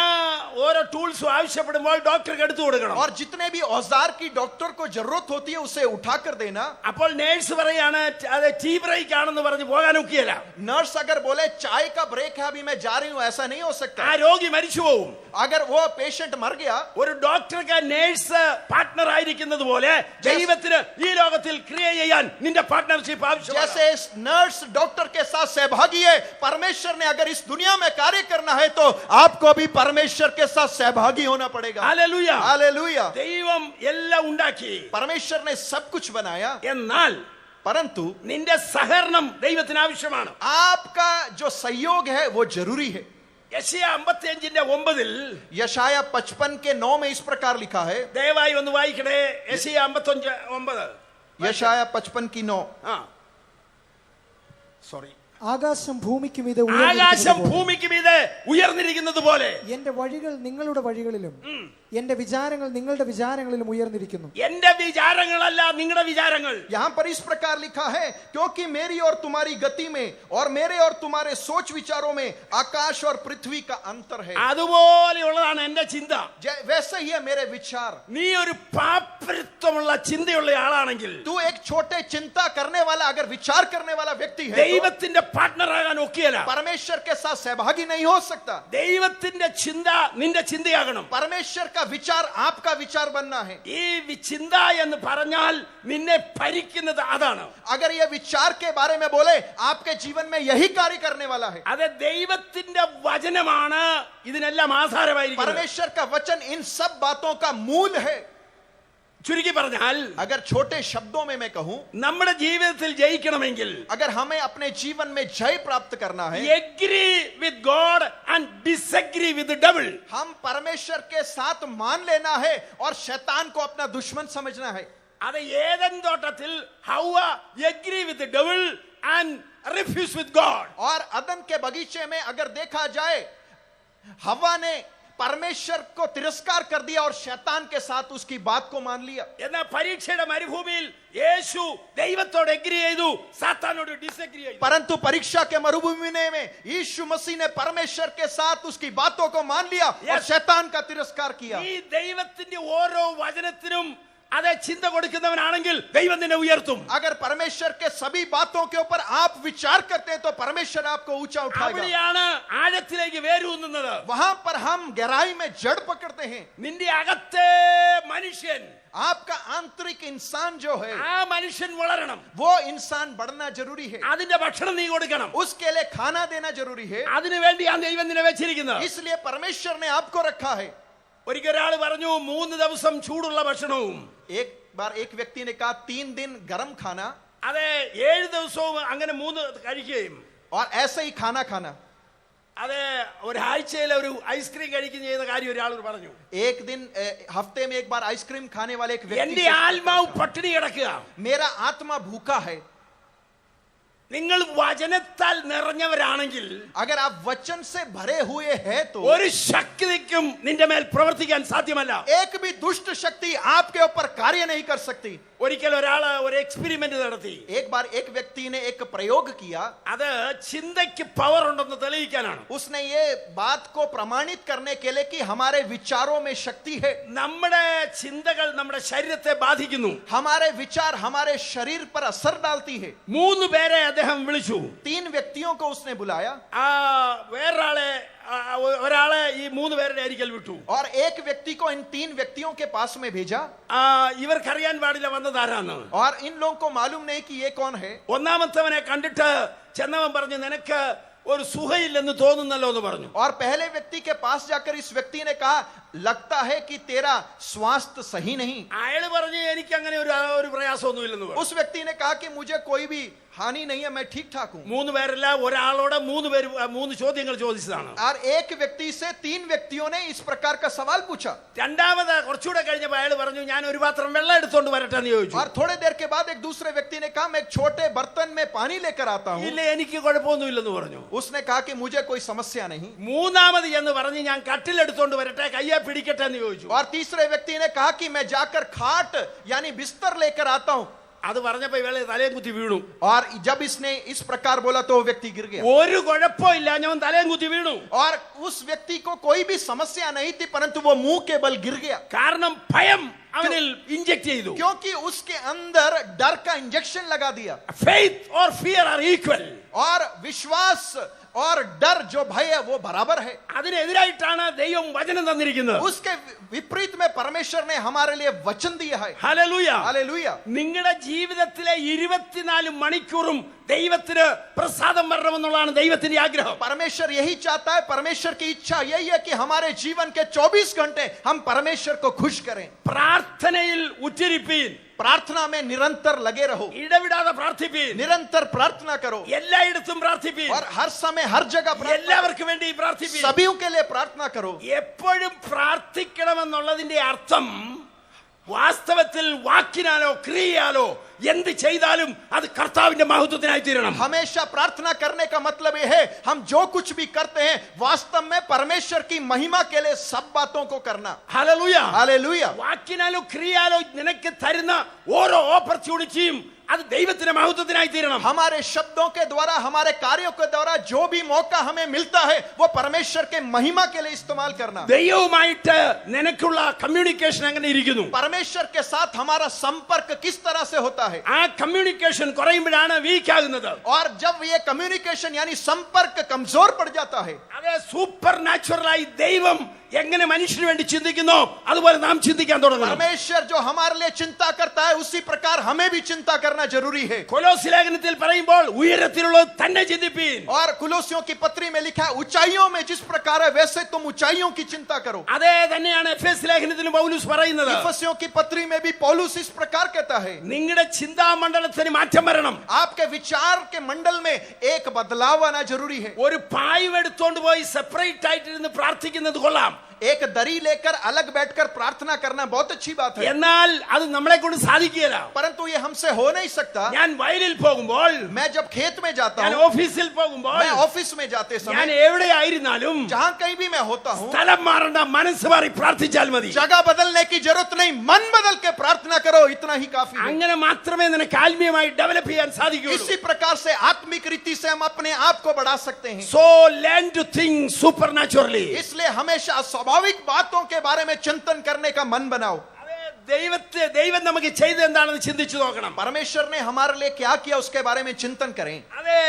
ഓരോ ടൂൾസും ആവശ്യപ്പെടുമ്പോൾ ഡോക്ടർക്ക് എടുത്തു കൊടുക്കണം. और जितने भी औजार की डॉक्टर को जरूरत होती है उसे उठाकर देना. അപ്പോൾ നേഴ്സ് പറയാണ് അത് ടീ ബ്രേക്ക് ആണെന്ന് പറഞ്ഞ് പോകാൻ ഒക്കിയല്ല. नर्स अगर बोले चाय का ब्रेक है अभी मैं जा रही हूं ऐसा नहीं हो सकता. ആ രോഗി മരിച്ചു പോകും. अगर वो पेशेंट मर गया ഒരു ഡോക്ടർക്ക് നേഴ്സ് പാർട്ട്ണർ ആയിരിക്കുന്നത് പോലെ ദൈവത്തിന് ഈ ലോകത്തിൽ ക്രിയ ചെയ്യാൻ നിന്റെ പാർട്ട്ണർഷിപ്പ് ആവശ്യമാണ്. जैसे नर्स डॉक्टर के साथ सहभागी है परमेश्वर ने अगर इस दुनिया में कार्य करना है तो आपको भी परमेश्वर के साथ सहभागी होना पड़ेगा. ഹല്ലേലൂയ. हालेलुया. ദൈവം എല്ലാം ഉണ്ടാക്കി. परमेश्वर ने सब कुछ बनाया എന്നാൽ परंतु നിന്റെ സഹകരണം ദൈവത്തിന് ആവശ്യമാണ്. आपका जो सहयोग है वो जरूरी है. യെശയ്യാ 55:9 यशाया 55 के 9 में इस प्रकार लिखा है. ദയവായി ഒന്ന് വായിക്കണേ. യെശയ്യാ 55:9. यशाया 55 की 9. സോറി. ആകാശം ഭൂമിക്ക് മീതെ ആകാശം ഭൂമിക്ക് മീതെ ഉയർന്നിരിക്കുന്നത് പോലെ എന്റെ വഴികൾ നിങ്ങളുടെ വഴികളിലും എന്റെ വിചാരങ്ങൾ നിങ്ങളുടെ വിചാരങ്ങളിലും ഉയർന്നിരിക്കുന്നു. എന്റെ വിചാരങ്ങളല്ല നിങ്ങളുടെ വിചാരങ്ങൾ. यहाँ पर इस प्रकार लिखा है क्योंकि मेरी और तुम्हारी गति में और मेरे और तुम्हारे सोच विचारों में आकाश और पृथ्वी का अंतर है. അതുപോലെയുള്ളതാണ് എന്റെ ചിന്ത. वैसे ही है मेरे विचार. നീ ഒരു പാപ്പരത്വമുള്ള ചിന്തയുള്ള ആളാണെങ്കിൽ तू एक छोटे चिंता करने वाला अगर विचार करने वाला व्यक्ति है तो ദൈവത്തിന്റെ പാർട്ട്ണർ ആകാൻ ഒക്കിയല്ല. परमेश्वर के साथ सहभागी नहीं हो सकता. ദൈവത്തിന്റെ ചിന്ത നിന്റെ ചിന്തയാകണം. परमेश्वर का विचार आपका विचार बनना है. ഈ ചിന്ത എന്ന് പറഞ്ഞാൽ നിന്നെ ഭരിക്കുന്നത് അതാണ്. अगर ये विचार के बारे में बोले आपके जीवन में यही कार्य करने वाला है. അത് ദൈവത്തിന്റെ വചനമാണ് ഇതിനെല്ലാം ആധാരമായിരിക്കുന്നത്. परमेश्वर का वचन इन सब बातों का मूल है. ചുരുക്കി പറഞ്ഞാൽ अगर छोटे शब्दों में मैं कहूं നമ്മുടെ ജീവിതത്തിൽ ജയിക്കണമെങ്കിൽ अगर हमें अपने जीवन में जय प्राप्त करना है agree with God and disagree with devil. हम परमेश्वर के साथ मान लेना है और शैतान को अपना दुश्मन समझना है. അത് ഏദൻ തോട്ടത്തിൽ ഹൗവ agree with devil and refuse with God. और अदन के बगीचे में अगर देखा जाए हवा ने परमेश्वर को तिरस्कार कर दिया और शैतान के साथ उसकी बात को मान लिया. എന്നാൽ പരീക്ഷയുടെ മരുഭൂമിയിൽ യേശു ദൈവത്തോട് എഗ്രി ചെയ്തു, സാത്താനോട് ഡിസഗ്രി ചെയ്തു. परंतु परीक्षा के मरुभूमि में यीशु मसीह ने परमेश्वर के साथ उसकी बातों को मान लिया और शैतान का तिरस्कार किया. ഈ ദൈവത്തിന്റെ ഓരോ വചനത്തിനും അതേ ചിന്ത കൊടുക്കുന്നവനാണെങ്കിൽ ദൈവം നിന്നെ ഉയർത്തും. अगर परमेश्वर के सभी बातों के ऊपर आप विचार करते हैं तो परमेश्वर आपको ऊंचा उठाएगा. അവിടെയാണ് ആഴത്തിലേക്ക് വേരൂന്നുന്നത്. वहां पर हम गहराई में जड़ पकड़ते हैं. നിന്റെ അകത്തെ മനുഷ്യൻ, आपका आंतरिक इंसान जो है ആ മനുഷ്യൻ വളരണം. वो इंसान बढ़ना जरूरी है. അതിന്റെ ഭക്ഷണം നീ കൊടുക്കണം. उसके लिए खाना देना जरूरी है. അതിനു വേണ്ടിയാണ് ദൈവം നിന്നെ വെച്ചിരിക്കുന്നത്. इसलिए परमेश्वर ने आपको रखा है. ഒരിക്കൽ ഒരാൾ പറഞ്ഞു 3 ദിവസം ചൂടുള്ള ഭക്ഷണവും एक बार एक व्यक्ति ने कहा 3 दिन गर्म खाना അതെ 7 ദിവസവും അങ്ങനെ 3 കഴിക്കുകയും और ऐसे ही खाना खाना. അതെ ഒരാഴ്ചയിൽ ഒരു ഐസ്ക്രീം കഴിക്കുകയും ചെയ്യുന്ന കാര്യം ഒരാൾ പറഞ്ഞു. एक दिन हफ्ते में एक बार आइसक्रीम खाने वाले एक व्यक्ति എന്റെ ആത്മാവ് പട്ടിണി കിടക്കുക. मेरा आत्मा भूखा है. നിങ്ങൾ വചനത്താൽ നിറഞ്ഞവരാണെങ്കിൽ अगर आप वचन से भरे हुए हैं तो ഒരു ശക്തിക്കും നിന്റെ മേൽ പ്രവർത്തിക്കാൻ സാധ്യമല്ല. एक भी दुष्ट शक्ति आपके ऊपर कार्य नहीं कर सकती. ഒരിക്കൽ ഒരാള് ഒരു എക്സ്പെരിമെന്റ് നടത്തി. एक बार एक व्यक्ति ने एक प्रयोग किया. അത് ചിന്തയ്ക്ക് പവർ ഉണ്ടെന്ന് തെളിയിക്കാനാണ്. उसने ये बात को प्रमाणित करने के लिए कि हमारे विचारों में शक्ति है. നമ്മുടെ ചിന്തകൾ നമ്മുടെ ശരീരത്തെ ബാധിക്കുന്നു. हमारे विचार हमारे शरीर पर असर डालती है. 3 പേരെ അദ്ദേഹം വിളിച്ചു. 3 व्यक्तियों को उसने बुलाया ഒരാളെ ഈ 3 പേരുടെ അരികിൽ വിട്ടു. और एक व्यक्ति को इन 3 व्यक्तियों के पास में भेजा. ഇവർക്കറിയാൻ പാടില്ല വന്നതാരാന്ന്. और इन लोगों को मालूम नहीं कि ये कौन है. ഒന്നാമത്തവനെ കണ്ടിട്ട് ചെന്നവൻ പറഞ്ഞു, നിനക്ക് ഒരു സുഖയില്ലെന്ന് തോന്നുന്നല്ലോ എന്ന് പറഞ്ഞു. और पहले व्यक्ति के पास जाकर इस व्यक्ति ने कहा, लगता है कि तेरा स्वास्थ्य सही नहीं. അയാള് പറഞ്ഞു, എനിക്ക് അങ്ങനെ ഒരു പ്രയാസമൊന്നുമില്ലെന്ന് പറഞ്ഞു. उस व्यक्ति ने कहा कि मुझे कोई भी हानि नहीं है, मैं ठीक ठाक हूं. 3 പേരല്ല, ഒരാളോട് 3 പേര് 3 ചോദ്യങ്ങൾ ചോദിച്ചതാണ്. और एक व्यक्ति से 3 व्यक्तियों ने इस प्रकार का सवाल पूछा. രണ്ടാമത് കുറച്ചുകൂടെ കഴിഞ്ഞപ്പോൾ അയാൾ പറഞ്ഞു, ഞാൻ ഒരു പാത്രം വെള്ളം എടുത്തോണ്ട് വരട്ടെ എന്ന് ചോദിച്ചു. और थोड़े देर के बाद एक दूसरे व्यक्ति ने कहा, मैं एक छोटे बर्तन में पानी लेकर आता हूं. ഇല്ല, എനിക്ക് കുഴപ്പമൊന്നുമില്ലെന്ന് പറഞ്ഞു. उसने कहा कि मुझे कोई समस्या नहीं. മൂന്നാമത് എന്ന് പറഞ്ഞ് ഞാൻ കട്ടിൽ എടുത്തോണ്ട് വരട്ടെ, കയ്യെ പിടിക്കട്ടെ എന്ന് ചോദിച്ചു. और तीसरे व्यक्ति ने कहा कि मैं जाकर खाट यानी बिस्तर लेकर आता हूं. അത് പറഞ്ഞപ്പോ ഇവളെ തലയും കുത്തി വീണു. और जब इसने इस प्रकार बोला तो वो व्यक्ति गिर गया. ഒരു കുഴപ്പമില്ല, ഞാൻ തലയും കുത്തി വീണു. और उस व्यक्ति को कोई भी समस्या नहीं थी, परंतु वो मुंह के बल गिर गया. കാരണം ഭയം അവനിൽ ഇഞ്ചെക്ട് ചെയ്തു. क्योंकि उसके अंदर डर का इंजेक्शन लगा दिया. faith or fear are equal. और विश्वास और डर जो भय है वो बराबर है. അതിനെതിരായിട്ടാണ് ദൈവം വചനം തന്നിരിക്കുന്നത്. उसके विपरीत में परमेश्वर ने हमारे लिए वचन दिया है. ഹല്ലേലൂയ. हालेलुया. നിങ്ങളുടെ ജീവിതത്തിലെ 24 മണിക്കൂറും ദൈവത്തിന് പ്രസാദം വരണമെന്നുള്ളതാണ് ദൈവത്തിന്റെ ആഗ്രഹം. परमेश्वर यही चाहता है, परमेश्वर की इच्छा यही है कि हमारे जीवन के 24 घंटे हम परमेश्वर को खुश करें. പ്രാർത്ഥനയിൽ ഉറ്റിരിപ്പീൻ. प्रार्थना में निरंतर लगे रहो. ഇടവിടാതെ പ്രാർത്ഥിപ്പീൻ. निरंतर प्रार्थना करो. എല്ലായിടത്തും പ്രാർത്ഥിപ്പീൻ. और हर समय हर जगह प्रार्थना എല്ലാവർക്കും വേണ്ടി പ്രാർത്ഥിപ്പീൻ. सभी के लिए प्रार्थना करो. എപ്പോഴും പ്രാർത്ഥിക്കണമെന്നുള്ളതിന്റെ അർത്ഥം വാസ്തവത്തിൽ വാക്കിനാലോ ക്രിയയാലോ എന്ത് ചെയ്താലും അത് കർത്താവിന്റെ മഹത്വത്തിനായി തീരണം. हमेशा प्रार्थना करने का मतलब यह है, हम जो कुछ भी करते हैं वास्तव में परमेश्वर की महिमा के लिए सब बातों को करना. ഹല്ലേലൂയ. हालेलुया. വാക്കിനാലോ ക്രിയയാലോ നിനക്ക് തരുന്ന ഓരോ ഓപ്പർച്യൂണിറ്റിയും അത് ദൈവത്തിന്റെ മഹത്വത്തിനായി തീരണം. हमारे शब्दों के द्वारा, हमारे कार्यों के द्वारा जो भी मौका हमें मिलता है वो परमेश्वर के महिमा के लिए इस्तेमाल करना. ദൈവവുമായിട്ട് നിനക്കുള്ള കമ്മ്യൂണിക്കേഷൻ എങ്ങനെ ഇരിക്കുന്നു? परमेश्वर के साथ हमारा संपर्क किस तरह से होता है? ആ കമ്മ്യൂണിക്കേഷൻ കുറയുമ്പോഴാണ് വീക്ക് ആകുന്നത്. और जब ये कम्युनिकेशन यानी संपर्क कमजोर पड़ जाता है, അതെ, സൂപ്പർ നാച്ചുറലായി ദൈവം എങ്ങനെ മനുഷ്യന് വേണ്ടി ചിന്തിക്കുന്നോ അതുപോലെ നാം ചിന്തിക്കാൻ തുടങ്ങണം. परमेश्वर जो हमारे लिए चिंता करता है उसी प्रकार हमें भी चिंता करना जरूरी है. കൊലോസ്യ ലേഖനത്തിൽ പറയുമ്പോൾ ഉയരത്തിലുള്ളത് തന്നെ ചിന്തിപ്പീൻ. और कुलोसियों की पत्री में लिखा है, ऊंचाइयों में जिस प्रकार है वैसे तुम ऊंचाइयों की चिंता करो. അതേ തന്നെയാണ് എഫേസ്യ ലേഖനത്തിലും പൗലോസ് പറയുന്നത്. इफिसियों की पत्री में भी पौलुस इस प्रकार कहता है, നിങ്ങളുടെ ചിന്താമണ്ഡലത്തിന് മാറ്റം വരണം. आपके विचार के मंडल में एक बदलाव आना जरूरी है. ഒരു പായ് എടുത്തോണ്ട് പോയി സെപ്പറേറ്റ് ആയിട്ടിരുന്ന് പ്രാർത്ഥിക്കുന്നത് കൊള്ളാം. एक दरी लेकर अलग बैठकर प्रार्थना करना बहुत अच्छी बात है, എന്നാൽ അത് നമ്മളെ കൊണ്ട് സാധിക്കില്ല. परंतु ये हमसे हो नहीं सकता. ഞാൻ വയലിൽ പോകുമ്പോൾ, मैं जब खेत में जाता ഞാൻ हूँ, ഓഫീസിൽ പോകുമ്പോൾ, मैं ऑफिस में जाते ഞാൻ समय എവിടെയായിരുന്നാലും जहाँ कहीं भी मैं होता हूँ, സ്ഥലം മാറണ്ട, മനസ്സ് മാറി പ്രാർത്ഥിച്ചാൽ മതി. जगह बदलने की जरूरत नहीं, मन बदल के प्रार्थना करो, इतना ही काफी है. അങ്ങനെ മാത്രമേ നിനക്ക് ആത്മീയമായി ഡെവലപ്പ് ചെയ്യാൻ സാധിക്കൂ. इसी प्रकार से आत्मिक रीति से हम अपने आप को बढ़ा सकते हैं. So learn to think supernaturally. इसलिए हमेशा स्वाभाविक बातों के बारे में चिंतन करने का मन बनाओ. ദൈവം നമുക്ക് ചെയ്ത് എന്താണെന്ന് ചിന്തിച്ചു നോക്കണം. परमेश्वर ने हमारे लिए क्या किया उसके बारे में चिंतन करें. അതെ,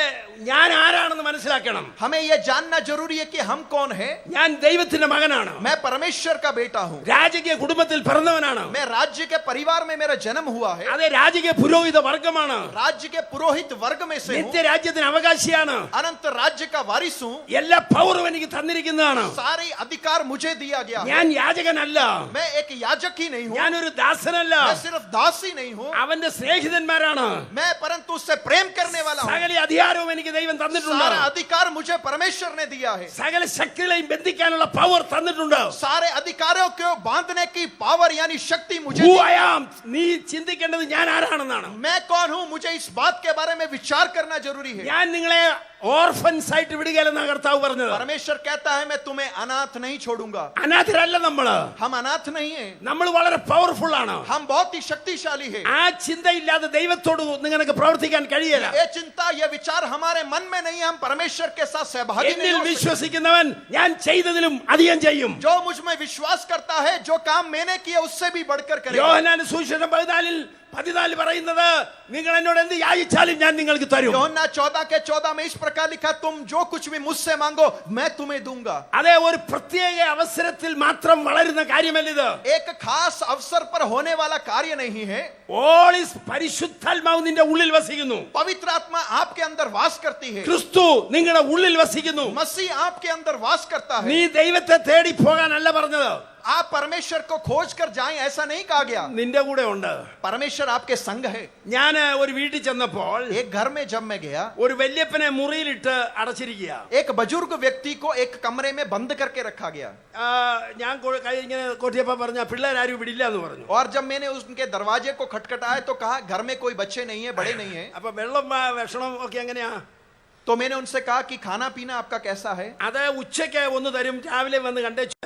ഞാൻ ആരാണെന്ന് മനസ്സിലാക്കണം. हमें यह जानना जरूरी है कि हम कौन है. ഞാൻ ദൈവത്തിന്റെ മകനാണ്. मैं परमेश्वर का बेटा हूँ. രാജകീയ കുടുംബത്തിൽ പിറന്നവനാണ്. मैं राज्य के परिवार में मेरा जन्म हुआ है. അതെ, രാജകീയ പുരോഹിത വർഗമാണ്. राज्य के पुरोहित वर्ग में से हूँ. നിത്യരാജ്യത്തിന് അവകാശിയാണ്. अनंत राज्य का वारिस हूँ. എല്ലാ പവറും എനിക്ക് തന്നിരിക്കുന്നതാണ്. सारे अधिकार मुझे दिया गया है. ഞാൻ യാചകനല്ല. मैं एक याजक ही नहीं हूँ. ഞാനൊരു ഒരു ദാസനല്ല, मैं सिर्फ दास ही नहीं हूँ, അവന്റെ സ്നേഹിതന്മാരാണ്. मैं परंतु उससे प्रेम करने वाला हूँ. സകല അധികാരവും എനിക്ക് ദൈവം തന്നിട്ടുണ്ട്. सारा अधिकार मुझे परमेश्वर ने दिया है. സകല ശക്തികളെയും ബന്ധിക്കാനുള്ള പവർ തന്നിട്ടുണ്ട്. सारे अधिकारों को बांधने की पावर यानी शक्ति मुझे Who दी. I am, നീ ചിന്തിക്കേണ്ടത് ഞാൻ ആരാണെന്നാണ്. मैं कौन हूँ, मुझे इस बात के बारे में विचार करना जरूरी है. ഞാൻ നിങ്ങളെ ഓർഫൻസ് ആയിട്ട് വിടുകയല്ലെന്നാണ് കർത്താവ് പറഞ്ഞത്. परमेश्वर कहता है मैं तुम्हें अनाथ नहीं छोड़ूंगा. അനാഥരല്ല നമ്മള്, हम अनाथ नहीं है, നമ്മൾ വളരെ പവർഫുൾ ആണ്. हम बहुत ही शक्तिशाली है. ആ ചിന്തയില്ലാതെ ദൈവത്തോട് നിങ്ങൾക്ക് പ്രവർത്തിക്കാൻ കഴിയില്ല. ये चिंता ये विचार हमारे मन में नहीं है, हम परमेश्वर के साथ सहभागी नहीं എന്നിൽ हो सकते. വിശ്വസിക്കുന്നവൻ ഞാൻ ചെയ്തതിലും അധികം ചെയ്യും. जो मुझ में विश्वास करता है, जो काम मैंने किया उससे भी बढ़कर करेगा. യോഹന്നാന്റെ സുവിശേഷം 14 പറയുന്നത് നിങ്ങൾ എന്നോട് എന്ത് യാചിച്ചാലും ഞാൻ നിങ്ങൾക്ക് തരും. യോഹन्ना 14:14 में इस प्रकार लिखा, तुम जो कुछ भी मुझसे मांगो मैं तुम्हें दूंगा. അതേ ഒരു പ്രത്യേക അവസരത്തിൽ മാത്രം വളരുന്ന കാര്യമല്ല ഇത്. एक खास अवसर पर होने वाला कार्य नहीं है. പരിശുദ്ധാത്മാവ് നിന്റെ ഉള്ളിൽ വസിക്കുന്നു. पवित्र आत्मा आपके अंदर वास करती है. ക്രിസ്തു നിങ്ങളുടെ ഉള്ളിൽ വസിക്കുന്നു. मसीह आपके अंदर वास करता है. നീ ദൈവത്തെ തേടി പോകാനല്ല പറഞ്ഞത്, आप परमेश्वर को खोज कर जाएं ऐसा नहीं कहा गया. നിന്റെ കൂടെ ഉണ്ട്. परमेश्वर आपके संग है. ഞാൻ ഒരു വീട്ടിൽ ചെന്നപ്പോൾ एक घर में जब मैं गया, ഒരു വല്യപ്പനെ മുറിയിലിട്ട് അടച്ചിരിക്കുക. एक बुजुर्ग व्यक्ति को एक कमरे में बंद करके रखा गया. ഞാൻ കൈ ഇങ്ങനെ കൊട്ടിയപ്പോ പറഞ്ഞ പിള്ളേരാരും വിടില്ല എന്ന് പറഞ്ഞു. और जब मैंने उनके दरवाजे को खटखटाया तो कहा घर में कोई बच्चे नहीं है, बड़े नहीं है. അപ്പൊ വെള്ളം ഭക്ഷണം ഒക്കെ എങ്ങനെയാ? तो मैंने उनसे कहा कि खाना पीना आपका कैसा है. അത് ഉച്ചയ്ക്ക് ഒന്ന് തരും, രാവിലെ വന്ന് കണ്ടേച്ച്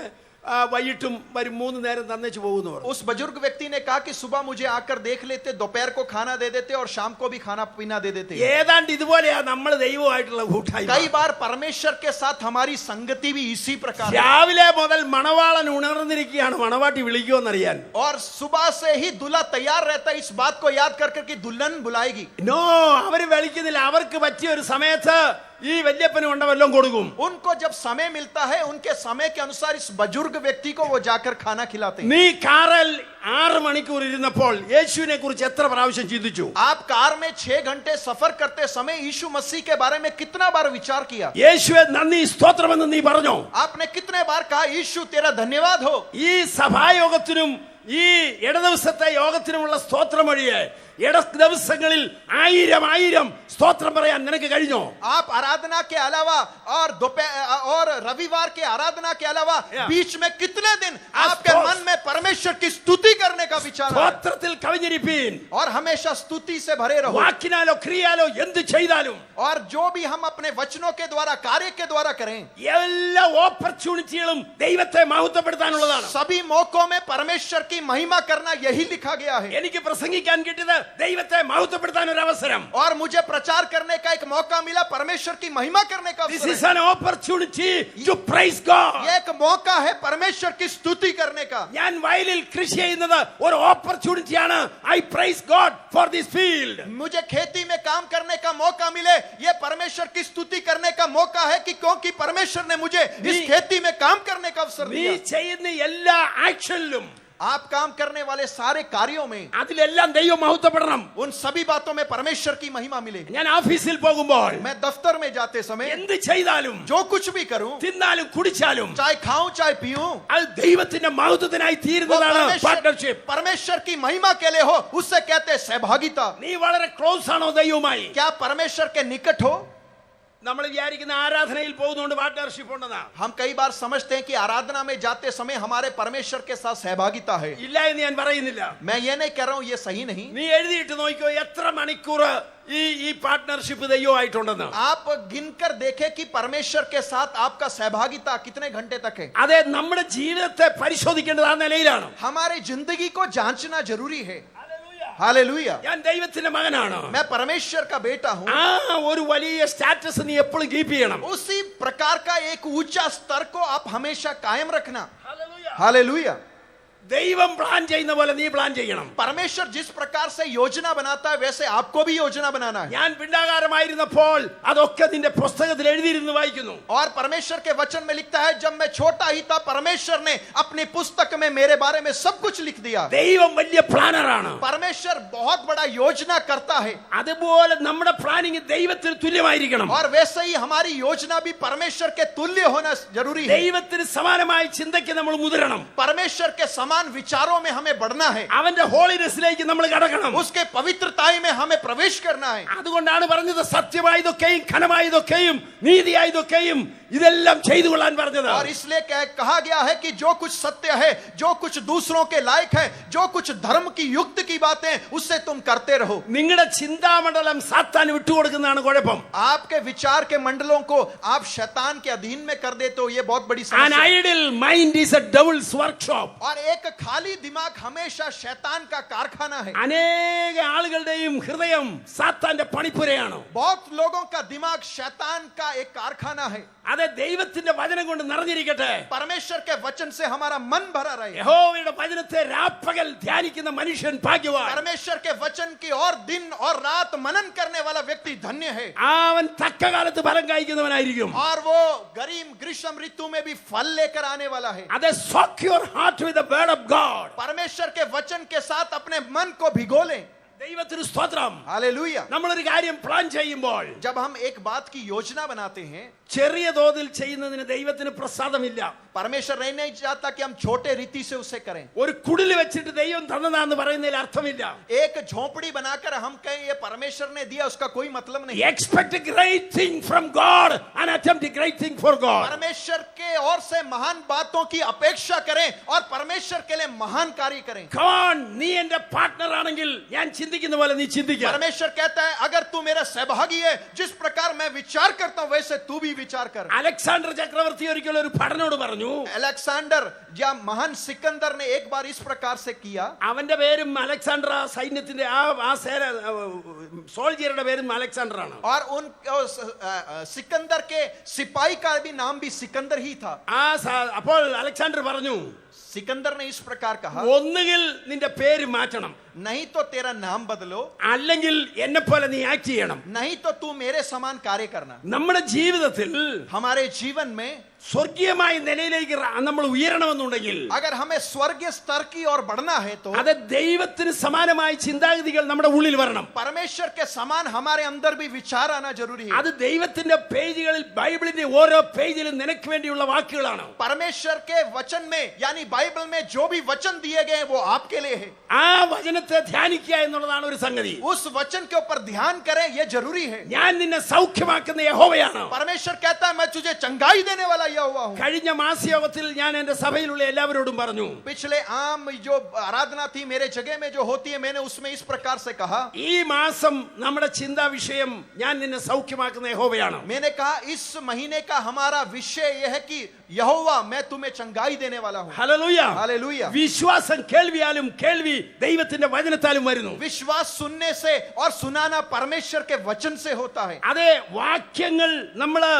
വൈകിട്ടും വരും, 3 നേരം തന്നേച്ച് പോകുന്നു പറഞ്ഞു. उस बुजुर्ग व्यक्ति ने कहा कि सुबह मुझे आकर देख लेते, दोपहर को खाना दे देते और शाम को भी खाना पीना दे देते. ഏതാണ്ട് ഇതുപോലെയാ നമ്മൾ ദൈവമായിട്ടുള്ള കൂട്ടായ്മ. कई बार परमेश्वर के साथ हमारी संगति भी इसी प्रकार है. രാവിലെ മുതൽ മണവാളൻ ഉണർന്നിരിക്കുകയാണ് മണവാട്ടി വിളിക്കുമെന്നറിയാൻ. और सुबह से ही दूल्हा तैयार रहता है इस बात को याद कर कर कि दुल्हन बुलाएगी. നോ, അവര് വിളിക്കുന്നില്ല. അവർക്ക് പറ്റിയ ഒരു സമയത്ത് ഈ വല്യപ്പന് കൊണ്ട് വല്ലതും കൊടുക്കും. उनको जब समय मिलता है उनके समय के अनुसार इस बुजुर्ग व्यक्ति को वो जाकर खाना खिलाते हैं. നീ കാറിൽ 6 മണിക്കൂർ ഇരുന്നപ്പോൾ യേശുവിനെ കുറിച്ച് എത്ര പ്രാവശ്യം ചിന്തിച്ചു? आप कार में 6 घंटे सफर करते समय यीशु मसीह के बारे में कितना बार विचार किया. യേശുവെ നന്ദി സ്തോത്രമെന്ന് നീ പറഞ്ഞോ? आपने कितने बार कहा यीशु तेरा धन्यवाद हो. ഈ സഭായോഗത്തിനും ഈ ഇടദിവസത്തെ യോഗത്തിനുമുള്ള സ്തോത്രം വഴിയെ ഇട ദിവസങ്ങളിൽ 1000 സ്തോത്രം പറയാൻ നിനക്ക് കഴിഞ്ഞോ? आप आराधना के अलावा और दोपहर और रविवार के आराधना के अलावा बीच में कितने दिन आपके मन में परमेश्वर की स्तुति करने का विचार है. സ്തോത്രത്തിൽ കവിഞ്ഞിരിപ്പീൻ. और हमेशा स्तुति से भरे रहो. വാക്കിനാലോ ക്രിയാലോ എന്ത് ചെയ്താലും और जो भी हम अपने वचनों के द्वारा कार्य के द्वारा करें, എല്ലാ ഓപ്പർച്യൂണിറ്റികളും ദൈവത്തെ മഹത്വപ്പെടുത്താനുള്ളതാണ്. सभी मौकों में परमेश्वर की महिमा करना यही लिखा गया है. എനിക്ക് പ്രസംഗിക്കാൻ കിട്ടിയത് ദൈവത്തെ മഹത്വപ്പെടുത്താൻ ഒരു അവസരം. और मुझे प्रचार करने का एक मौका मिला, परमेश्वर की महिमा करने का This अवसर is है. an opportunity to praise God. ये एक मौका है परमेश्वर की स्तुति करने का. ഞാൻ വയലിൽ കൃഷി ചെയ്യുന്നത് ഒരു ഓപ്പർച്യൂണിറ്റിയാണ്. I praise God for this field. मुझे खेती में काम करने का मौका मिले, ये परमेश्वर की स्तुति करने का मौका है कि क्योंकि परमेश्वर ने मुझे इस खेती में काम करने का अवसर നീ दिया. ചെയ്യുന്ന എല്ലാ ആക്ഷനിലും आप काम करने वाले सारे कार्यों में അതിലെല്ലാം ദൈവം മഹത്വപ്പെടണം. उन सभी बातों में परमेश्वर की महिमा मिले. ഞാൻ ഓഫീസിൽ പോകുമ്പോൾ मैं दफ्तर में जाते समय എന്ത് ചെയ്താലും जो कुछ भी करूं, തിന്നാലും കുടിച്ചാലും चाहे खाऊं चाहे पीऊं, അത് ദൈവത്തിന്റെ മഹത്വത്തിനായി वो തീരുന്നതാണ് പാർട്ണർഷിപ്പ്. परमेश्वर की महिमा के लिए हो, उससे कहते हैं सहभागिता. നീ വളരെ ക്ലോസ് ആണോ ദൈവവുമായി? क्या परमेश्वर के निकट हो? നമ്മൾ വിചാരിക്കുന്ന ആരാധനയിൽ പോകുന്നതുകൊണ്ട് പാർട്ണർഷിപ്പ് ഉണ്ടെന്നാ. हम कई बार समझते हैं कि आराधना में जाते समय हमारे परमेश्वर के साथ सहभागिता है. ഇല്ല എന്ന് ഞാൻ പറയുന്നില്ല. मैं ये नहीं कह रहा हूं, ये सही नहीं. നീ എഴുതിയിട്ട് നോക്കിയോ എത്ര മണിക്കൂർ ഈ പാർട്ണർഷിപ്പ് ദൈവമായിട്ടുണ്ടെന്ന്. आप गिनकर देखें कि परमेश्वर के साथ आपका सहभागिता कितने घंटे तक है. അതെ, നമ്മുടെ ജീവിതത്തെ പരിശോധിക്കേണ്ടത് ആ നിലയിലാണ്. हमारी जिंदगी को जांचना जरूरी है. हालेलुया. ഞാൻ ദൈവത്തിന്റെ മകനാണ്. मैं परमेश्वर का बेटा हूं. ആ ഒരു വലിയ സ്റ്റാറ്റസ് നീ എപ്പോഴും കീപ്പ് ചെയ്യണം. उसी प्रकार का एक ऊंचा स्तर को आप हमेशा कायम रखना. हालेलुया. ദൈവം പ്ലാൻ ചെയ്യുന്ന പോലെ നീ പ്ലാൻ ചെയ്യണം. परमेश्वर जिस प्रकार से योजना बनाता है वैसे आपको भी योजना बनाना है. ഞാൻ പിണ്ടാകാരമായിരുന്നപ്പോൾ അതൊക്കെ നിന്റെ പുസ്തകത്തിൽ എഴുതിയിരുന്നു വായിക്കുന്നു. और परमेश्वर के वचन में लिखता है जब मैं छोटा ही था परमेश्वर ने अपनी पुस्तक में मेरे बारे में सब कुछ लिख दिया. ദൈവം വലിയ പ്ലാനറാണ്. परमेश्वर बहुत बड़ा योजना करता है. അതുപോലെ നമ്മുടെ പ്ലാനിങ് ദൈവത്തിന് തുല്യമായിരിക്കണം. और वैसे ही हमारी योजना भी परमेश्वर के तुल्य होना जरूरी है. ദൈവത്തിന് സമാനമായ ചിന്തയ്ക്ക് നമ്മൾ മുതിരണം. परमेश्वर के समान समान विचारों में हमें बढ़ना है, അവന്റെ ഹോളിനെസ്സിലേക്ക് നമ്മൾ കടക്കണം. उसके पवित्रताई में हमें प्रवेश करना है. അതുകൊണ്ടാണ് പറഞ്ഞത് സത്യമായതൊക്കെയും ഘനമായതൊക്കെയും നീതിയായതൊക്കെയും ഇതെല്ലാം ചെയ്തു കൊള്ളാൻ പറഞ്ഞത്. और इसलिए कहा गया है कि जो कुछ सत्य है, जो कुछ दूसरों के लायक है, जो कुछ धर्म की युक्त की बातें, उससे तुम करते रहो. നിങ്ങളുടെ ചിന്താമണ്ഡലം സാത്താന് വിട്ടുകൊടുക്കുന്നതാണ് കുഴപ്പം. आपके विचार के मंडलों को आप शैतान के अधीन में कर देते हो, ये बहुत बड़ी An समस्या है. idle mind is a devil's workshop. और एक खाली दिमाग हमेशा शैतान का कारखाना है. അനേക ആളുകളുടെയും ഹൃദയം സാത്താന്റെ പണിപ്പുരയാണ്. बहुत लोगों का दिमाग शैतान का एक कारखाना है. അത് ദൈവത്തിന്റെ വചനം കൊണ്ട് നിറഞ്ഞിരിക്കട്ടെ. परमेश्वर के वचन से हमारा मन भरा रहे. യഹോവയുടെ വചനത്തെ രാപ്പകൽ ധ്യാനിക്കുന്ന മനുഷ്യൻ ഭാഗ്യവാൻ. परमेश्वर के वचन की और दिन और रात मनन करने वाला व्यक्ति धन्य है. അവൻ തക്ക കാലത്ത് ഫലം കായ്ക്കുന്നവനായിരിക്കും. और वो गरीम ग्रीष्म ऋतु में भी फल लेकर आने वाला है. അത് soak your heart with the word of God. परमेश्वर के वचन के साथ अपने मन को भिगो लें. ദൈവത്തിന് സ്തോത്രം. हालेलुया. നമ്മളൊരു കാര്യം പ്ലാൻ ചെയ്യുമ്പോൾ जब हम एक बात की योजना बनाते हैं, ചെറിയ തോതിൽ ചെയ്യുന്നതിന് ദൈവത്തിന് പ്രസാദമില്ല. परमेश्वर नहीं चाहता कि हम छोटे रीति से उसे करें. ഒരു കുടിൽ വെച്ചിട്ട് ദൈവം തന്നതാന്ന് പറയുന്നതിൽ അർത്ഥമില്ല. एक झोपड़ी बनाकर हम कहें ये परमेश्वर ने दिया, उसका कोई मतलब नहीं. Expect a great thing from God and attempt a great thing for God. परमेश्वर के ओर से महान बातों की अपेक्षा करें और परमेश्वर के लिए महान कार्य करें. Come on, നീ എന്റെ പാർട്ട്ണർ ആണെങ്കിൽ ഞാൻ ചിന്തിക്കുന്ന പോലെ നീ ചിന്തിക്കുക. परमेश्वर कहता है अगर तू मेरा सहभागी है, जिस प्रकार मैं विचार करता हूं वैसे तू भी विचार कर. അലക്സാണ്ടർ ചക്രവർത്തി ഒരിക്കൽ ഒരു ഭടനോട് പറഞ്ഞു, अलेक्जेंडर या महान सिकंदर ने एक बार इस प्रकार से किया. അവന്റെ പേരും അലക്സാണ്ടർ, ആ സൈന്യത്തിന്റെ ആ സേന സോൾജിയറുടെ പേരും അലക്സാണ്ടർ ആണ്. और उन सिकंदर के सिपाही का भी नाम भी सिकंदर ही था. അപ്പോൾ അലക്സാണ്ടർ പറഞ്ഞു, सिकंदर ने इस प्रकार कहा, ഒന്നുകിൽ നിന്റെ പേര് മാറ്റണം, नहीं तो तेरा नाम बदलो, അല്ലെങ്കിൽ എന്നെ പോലെ നീ ആക്ട് ചെയ്യണം. नहीं तो तू मेरे समान कार्य करना. നമ്മുടെ ജീവിതത്തിൽ हमारे जीवन में സ്വർഗീയമായ നിലയിലേക്ക് നമ്മൾ ഉയരണമെന്നുണ്ടെങ്കിൽ, अगर हमें स्वर्गीय स्तर की ओर बढ़ना है तो അത് ദൈവത്തിന് സമാനമായ ചിന്താഗതികൾ നമ്മുടെ ഉള്ളിൽ വരണം. परमेश्वर के समान हमारे अंदर भी विचार आना जरूरी है. അത് ദൈവത്തിന്റെ പേജുകളിൽ, ബൈബിളിന്റെ ഓരോ പേജിലും നിനക്ക് വേണ്ടിയുള്ള വാക്കുകളാണ്. परमेश्वर के वचन में यानी बाइबल में जो भी वचन दिए गए वो आपके लिए है. ആ വചനത്തെ ധ്യാനിക്കുക എന്നുള്ളതാണ് ഒരു സംഗതി. उस वचन के ऊपर ध्यान करें, ये जरूरी है. ഞാൻ നിന്നെ സൗഖ്യമാക്കുന്ന യഹോവയാണ്. परमेश्वर कहता है मैं तुझे चंगाई देने वाला यह हुआ हूं. കഴിഞ്ഞ മാസയോഗത്തിൽ ഞാൻ എന്റെ സഭയിലുള്ള എല്ലാവരോടും പറഞ്ഞു, पिछले आम जो आराधना थी मेरे जगह में जो होती है, मैंने उसमें इस प्रकार से कहा, ഈ മാസം നമ്മുടെ ചിന്താ വിഷയം ഞാൻ നിന്നെ സൗഖ്യമാക്കുന്ന യഹോവയാണ്. मैंने कहा इस महीने का हमारा विषय यह है कि यहोवा मैं तुम्हें चंगाई देने वाला हूं. ഹല്ലേലൂയ. हालेलुया. വിശ്വാസം കേൾവിയാലും കേൾവി ദൈവത്തിന്റെ വചനത്താലും വരുന്നു. विश्वास सुनने से और सुनाना परमेश्वर के वचन से होता है. അതെ, വാക്യങ്ങൾ നമ്മള്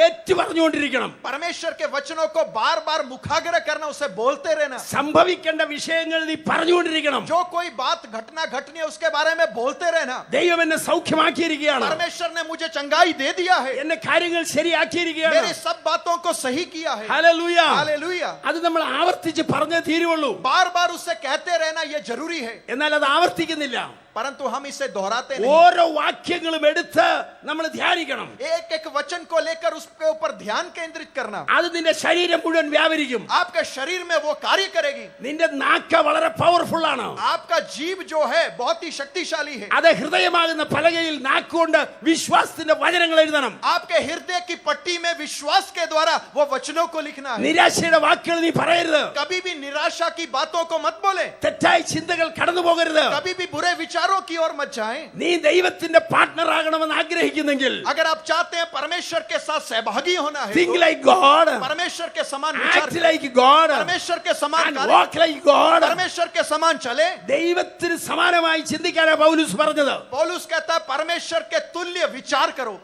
ഏറ്റു പറഞ്ഞുകൊണ്ടിരിക്കണം. परमेश्वर के वचनों को बार बार मुखाग्र करना, उसे बोलते रहना. സംഭവിക്കേണ്ട വിഷയങ്ങൾ നീ പറഞ്ഞുകൊണ്ടിരിക്കണം. जो कोई बात घटना घटनी है उसके बारे में बोलते रहना. ദൈവം എന്നെ സൗഖ്യമാക്കിയിരിക്കുകയാണ്. परमेश्वर ने मुझे चंगाई दे दिया है. എന്നെ കാര്യങ്ങൾ ശരിയാക്കിയിരിക്കുകയാണ്. मेरी सब बातों को सही किया है. ഹല്ലേലൂയ. हालेलुया. അത് നമ്മൾ ആവർത്തിച്ച് പറഞ്ഞേ തീരുള്ളൂ. बार बार उससे कहते रहना ये जरूरी है. എന്നാൽ അത് ആവർത്തിക്കുന്നില്ല. परंतु हम इसे दोहराते नहीं. ഓരോ വാക്യങ്ങളും എടുത്ത് നമ്മൾ ധ്യാനിക്കണം. एक एक वचन को लेकर उसके ऊपर ध्यान केंद्रित करना. അത് നിന്റെ ശരീരം മുഴുവൻ വ്യാപരിക്കും. आपके शरीर में वो कार्य करेगी. നിന്റെ നാക്ക വളരെ പവർഫുൾ ആണ്. आपका जीव जो है बहुत ही शक्तिशाली है. അത് ഹൃദയമാകുന്ന പലകയിൽ നാക്കുകൊണ്ട് വിശ്വാസത്തിന്റെ വചനങ്ങൾ എഴുതണം. आपके हृदय की पट्टी में विश्वास के द्वारा वो वचनों को लिखना है. നിരാശയുടെ വാക്കുകൾ നീ പറയരുത്. कभी भी निराशा की बातों को मत बोले. തെറ്റായ ചിന്തകൾ കടന്നു പോകരുത്. कभी भी बुरे विचारों की ओर मत जाएं. നീ ദൈവത്തിന്റെ പാർട്ട്ണർ ആകണമെന്ന് ആഗ്രഹിക്കുന്നെങ്കിൽ, अगर आप चाहते हैं परमेश्वर के साथ सहभागी होना है, think like God, परमेश्वर के समान विचार act like God, परमेश्वर के समान and कार्य, walk like God. परमेश्वर के समान चले. ദൈവത്തിന് സമാനമായി ചിന്തിക്കാനാ പൗലോസ് പറഞ്ഞത്. पौलुस कहता है परमेश्वर के तुल्य विचार करो.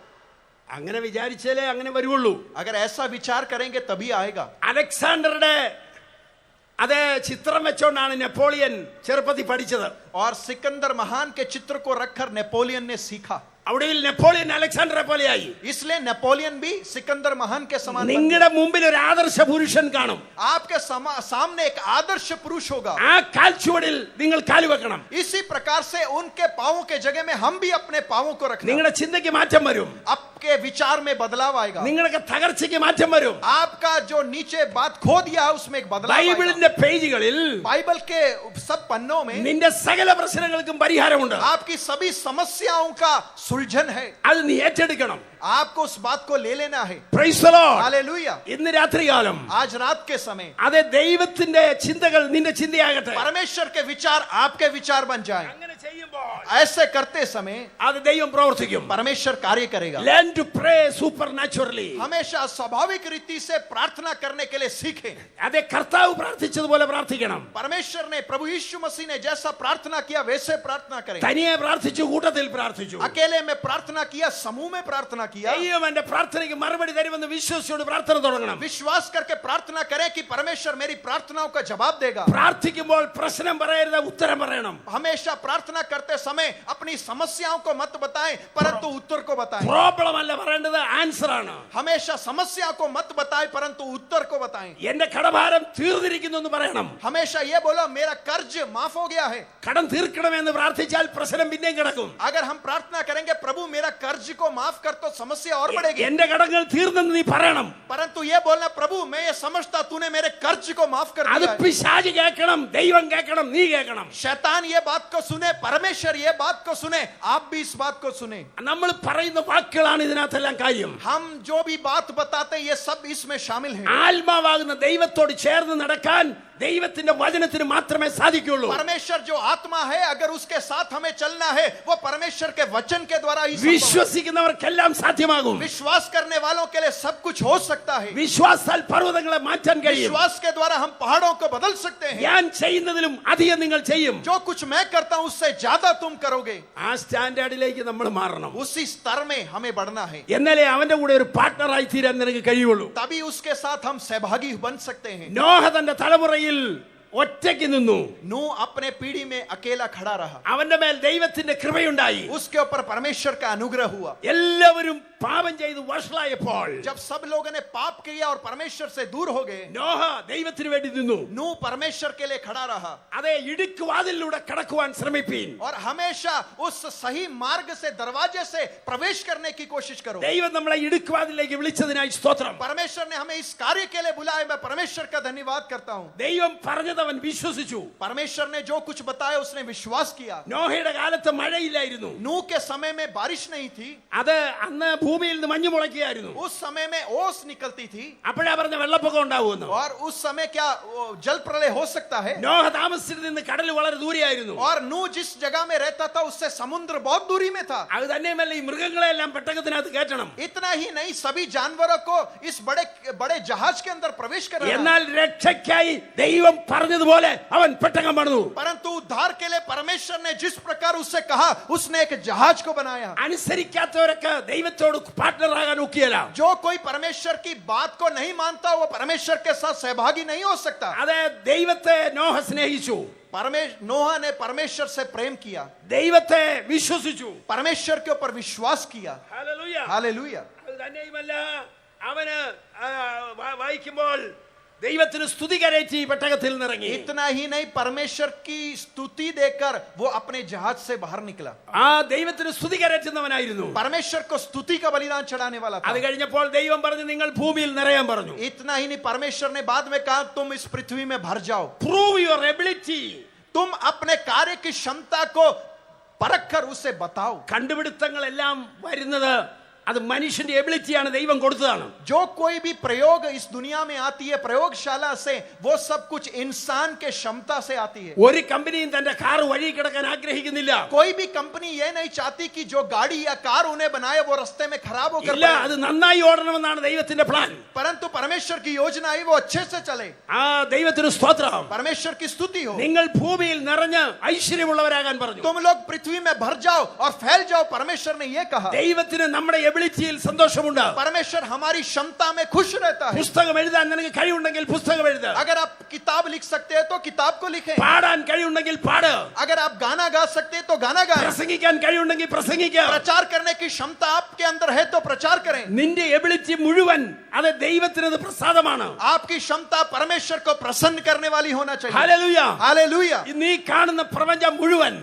അങ്ങനെ വിചാരിച്ചാലേ അങ്ങനെ വരുള്ളൂ. अगर ऐसा विचार करेंगे तभी आएगा. അലക്സാണ്ടറുടെ അതേ ചിത്രം വെച്ചോണ്ടാണ് നെപ്പോളിയൻ ചെറുപ്പത്തിൽ പഠിച്ചത്. और सिकंदर महान के चित्र को रखकर नेपोलियन ने सीखा. ഒടുവിൽ നെപ്പോളിയൻ അലക്സാണ്ടറെ പോലെയായി. इसलिए नेपोलियन भी सिकंदर महान के समान बन നിങ്ങളുടെ മുമ്പിൽ ഒരു ആദർശ പുരുഷൻ കാണും. गया. आपके सामने एक आदर्श पुरुष होगा. ആ കാൽച്ചുവടിൽ നിങ്ങൾ കാലുവെക്കണം. इसी प्रकार से उनके पांवों के जगह में हम भी अपने पांवों को रखना. നിങ്ങളുടെ ചിന്തയ്ക്ക് മാറ്റം വരും. अब आपके विचार में बदलाव आएगा, നിങ്ങളുടെ തകർച്ചയ്ക്ക് മാറ്റം വരും. आपका जो नीचे बात खो दिया है उसमें एक बदलाव आएगा। ബൈബിളിന്റെ പേജുകളിൽ बाइबल के सब पन्नों में നിന്റെ സകല പ്രശ്നങ്ങൾക്കും പരിഹാരമുണ്ട്. आपकी सभी समस्याओं का सुलझन है। അത് നീ ഏറ്റെടുക്കണം. आपको उस बात को ले लेना है। Praise the Lord. हालेलुया। ഇന്ന് രാത്രികാലം आज रात के समय അതെ ദൈവത്തിന്റെ ചിന്തകൾ നിന്റെ ചിന്തയാകട്ടെ. परमेश्वर के विचार आपके विचार बन जाएं। അങ്ങനെ ചെയ്യുമ്പോൾ ऐसे करते समय അത് ദൈവം പ്രവർത്തിക്കും. परमेश्वर कार्य करेगा। Learn to pray supernaturally. हमेशा स्वाभाविक रीति से प्रार्थना करने के लिए सीखें। അതെ കർത്താവ് പ്രാർത്ഥിച്ചതുപോലെ പ്രാർത്ഥിക്കണം. परमेश्वर ने, प्रभु यीशु मसीह ने जैसा प्रार्थना किया वैसे प्रार्थना करें। തനിയെ പ്രാർത്ഥിച്ചു, കൂട്ടത്തിൽ പ്രാർത്ഥിച്ചു. अकेले में प्रार्थना किया, समूह में प्रार्थना किया। ദൈവം എന്റെ പ്രാർത്ഥനയ്ക്ക് മറുപടി തരുമെന്ന് വിശ്വസിച്ചുകൊണ്ട് പ്രാർത്ഥന തുടങ്ങണം. विश्वास करके प्रार्थना करें कि परमेश्वर मेरी प्रार्थनाओं का जवाब देगा। പ്രാർത്ഥിക്കുമ്പോൾ പ്രശ്നം പറയരുത്, ഉത്തരം പറയണം. हमेशा प्रार्थना करते समय अपनी समस्याओं को मत बताएं, परंतु उत्तर को बताएं। പ്രോബ്ലം അല്ല പറയേണ്ടത്, ആൻസർ ആണ്. हमेशा समस्या को मत बताएं, परंतु उत्तर को बताएं। എന്റെ കടഭാരം തീർന്നിരിക്കുന്നു എന്ന് പറയണം. हमेशा ये बोलो मेरा कर्ज माफ हो गया है। കടം തീർക്കണമെന്ന് പ്രാർത്ഥിച്ചാൽ പ്രശ്നം പിന്നെയും കിടക്കും. अगर हम प्रार्थना करेंगे प्रभु मेरा कर्ज को माफ कर, तो समस्या और बढ़ेगी। എന്റെ കടങ്ങൾ തീർന്നെന്ന് നീ പറയണം. परंतु ये बोलना प्रभु मैं ये समझता तूने मेरे कर्ज को माफ कर അത് दिया है। പിശാച് കേൾക്കണം, ദൈവം കേൾക്കണം, നീ കേൾക്കണം. शैतान ये बात को सुने, परमेश्वर ये बात को सुने, आप भी इस बात को सुने। നമ്മൾ പറയുന്ന വാക്കുകളാണ് ഇതിനകത്തെല്ലാം കാര്യം. हम जो भी बात बताते हैं ये सब इसमें शामिल है। ആത്മാവാകുന്ന ദൈവത്തോട് ചേർന്ന് നടക്കാൻ ദൈവത്തിന്റെ വചനത്തിന് മാത്രമേ സാധിക്കുള്ളൂ. परमेश्वर जो आत्मा है, अगर उसके साथ हमें चलना है वो परमेश्वर के वचन के द्वारा ही संभव है। വിശ്വസിക്കുന്നവർക്കെല്ലാം സാധ്യമാകും. विश्वास करने वालों के लिए सब कुछ हो सकता है। വിശ്വാസാൽ പർവ്വതങ്ങളെ മാറ്റാൻ കഴിയും. विश्वास के द्वारा हम पहाड़ों को बदल सकते हैं। ഞാൻ ചെയ്യുന്നതിലും അധികം നിങ്ങൾ ചെയ്യും. जो कुछ मैं करता हूं उससे ज्यादा तुम करोगे। ആ സ്റ്റാൻഡേർഡിലേക്ക് നമ്മൾ മാറണം. उसी स्तर में हमें बढ़ना है, എന്നാലേ അവന്റെ കൂടെ ഒരു പാർട്ണറായി തീരാൻ നിനക്ക് കഴിയുള്ളൂ. तभी उसके साथ हम सहभागी बन सकते हैं। നോഹ തന്റെ തലമുറയിൽ ഒറ്റയ്ക്ക് നിന്നു. नूह अपने पीढ़ी में अकेला खड़ा रहा, അവന്റെ മേൽ ദൈവത്തിന്റെ കൃപയുണ്ടായി. उसके ऊपर परमेश्वर का अनुग्रह हुआ। എല്ലാവരും പാപം ചെയ്ത് വഷളായപ്പോൾ जब सब लोगों ने पाप किया और परमेश्वर से दूर हो गए, നോഹ ദൈവത്തിന് വേണ്ടി നിന്നു. नूह परमेश्वर के लिए खड़ा रहा। അതെ ഇടുക്കുവാതിലൂടെ കടക്കുവാൻ ശ്രമിപ്പീൻ. और हमेशा उस सही मार्ग से, दरवाजे से प्रवेश करने की कोशिश करो। ദൈവം നമ്മളെ ഇടുക്കുവാതിലേക്ക് വിളിച്ചതിനായി സ്തോത്രം. परमेश्वर ने हमें इस कार्य के लिए बुलाया, मैं परमेश्वर का धन्यवाद करता हूँ। ദൈവം പറഞ്ഞത് അവൻ വിശ്വസിച്ചു. परमेश्वर ने जो कुछ बताया उसने विश्वास किया। നോഹയുടെ കാലത്ത് മഴയില്ലായിരുന്നു. नूह के समय में बारिश नहीं थी, അത് അന്ന് ഭൂമിയിൽ നിന്ന് മഞ്ഞ് മുളയ്ക്കുകയായിരുന്നു. उस समय में ओस निकलती थी। അപ്പോഴാ പറഞ്ഞ വെള്ളപ്പൊക്കം ഉണ്ടാവുമെന്ന്. और उस समय क्या जल प्रलय हो सकता है? നോഹ താമസിച്ചിട്ട് നിന്ന് കടൽ വളരെ ദൂരെയായിരുന്നു. और नूह जिस जगह में रहता था उससे समुद्र बहुत दूरी में था। അത് തന്നെയുമല്ല ഈ മൃഗങ്ങളെല്ലാം പെട്ടകത്തിനകത്ത് കയറ്റണം. इतना ही नहीं, सभी जानवरों को इस बड़े बड़े जहाज के अंदर प्रवेश करना। എന്നാൽ രക്ഷയ്ക്കായി ദൈവം പറഞ്ഞതുപോലെ അവൻ പെട്ടകം പണിതു. परंतु उद्धार के लिए परमेश्वर ने जिस प्रकार उससे कहा, उसने एक जहाज को बनाया। അനുസരിക്കാത്തവരൊക്കെ ദൈവത്തോട് പാർട്ണറാകാൻ ഒക്കിയല്ല. जो कोई परमेश्वर की बात को नहीं मानता वो परमेश्वर के साथ सहभागी नहीं हो सकता। അതെ ദൈവത്തെ നോഹ സ്നേഹിച്ചു. नोहा ने परमेश्वर से प्रेम किया, ദൈവത്തെ വിശ്വസിച്ചു. परमेश्वर के ऊपर विश्वास किया। ഹല്ലേലൂയ. हालेलुया। അത് തന്നെയുമല്ല അവന് വായിക്കുമ്പോൾ ദൈവത്തിന് സ്തുതി കരേറ്റി പെട്ടകത്തിൽ നിന്നിറങ്ങി. इतना ही नहीं, परमेश्वर की स्तुति देकर वो अपने जहाज से बाहर निकला। ആ ദൈവത്തിന് സ്തുതി കരേറ്റുന്നവനായിരുന്നു. परमेश्वर को स्तुति का बलिदान चढ़ाने वाला था। അത് കഴിഞ്ഞപ്പോൾ ദൈവം പറഞ്ഞു നിങ്ങൾ ഭൂമിയിൽ നിറയാൻ പറഞ്ഞു. इतना ही नहीं, परमेश्वर ने बाद में कहा तुम इस पृथ्वी में भर जाओ। Prove your ability. तुम अपने कार्य की क्षमता को परख कर उसे बताओ। കണ്ടുപിടുത്തങ്ങളെല്ലാം വരുന്നത് അത് മനുഷ്യന്റെ എബിലിറ്റിയാണ്, ദൈവം കൊടുത്തതാണ്. जो कोई भी प्रयोग इस दुनिया में आती है प्रयोगशाला से, वो सब कुछ इंसान के क्षमता से आती है। ഒരു കമ്പനിയും തന്റെ കാർ വഴി കിടക്കാൻ ആഗ്രഹിക്കുന്നില്ല. कोई भी कंपनी ये नहीं चाहती कि जो गाड़ी या कार उन्हें बनाए वो रास्ते में खराब होकर ഇല്ല, पड़े। അത് നന്നായി ഓടണമെന്നാണ് ദൈവത്തിന്റെ പ്ലാൻ. परंतु परमेश्वर की योजना आई वो अच्छे से चले। ആ ദൈവത്തിന് സ്തോത്രം. परमेश्वर की स्तुति हो। നിങ്ങൾ ഭൂമിയിൽ നിറഞ്ഞ് ഐശ്വര്യമുള്ളവരാകാൻ പറഞ്ഞു. तुम लोग पृथ्वी में भर जाओ और फैल जाओ, परमेश्वर ने ये कहा। ദൈവത്തിന് നമ്മുടെ എബിലിറ്റിയിൽ സന്തോഷമുണ്ട്. परमेश्वर हमारी क्षमता में खुश रहता है। പുസ്തകം എഴുതാൻ നിനക്ക് കഴിവുണ്ടെങ്കിൽ പുസ്തകം എഴുതുക. अगर आप किताब लिख सकते हैं तो किताब को लिखें। പാടാൻ കഴിവുണ്ടെങ്കിൽ പാട്. अगर आप गाना गा सकते हैं तो गाना गाएं। പ്രസംഗിക്കാൻ കഴിവുണ്ടെങ്കിൽ പ്രസംഗിക്കുക. प्रचार करने की क्षमता आपके अंदर है तो प्रचार करें। നിന്റെ എബിലിറ്റി മുഴുവൻ അത് ദൈവത്തിനത് പ്രസാദമാണ്. आपकी क्षमता परमेश्वर को प्रसन्न करने वाली होना चाहिए। ഹല്ലേലൂയ. हालेलुया। നീ കാണുന്ന പ്രപഞ്ചം മുഴുവൻ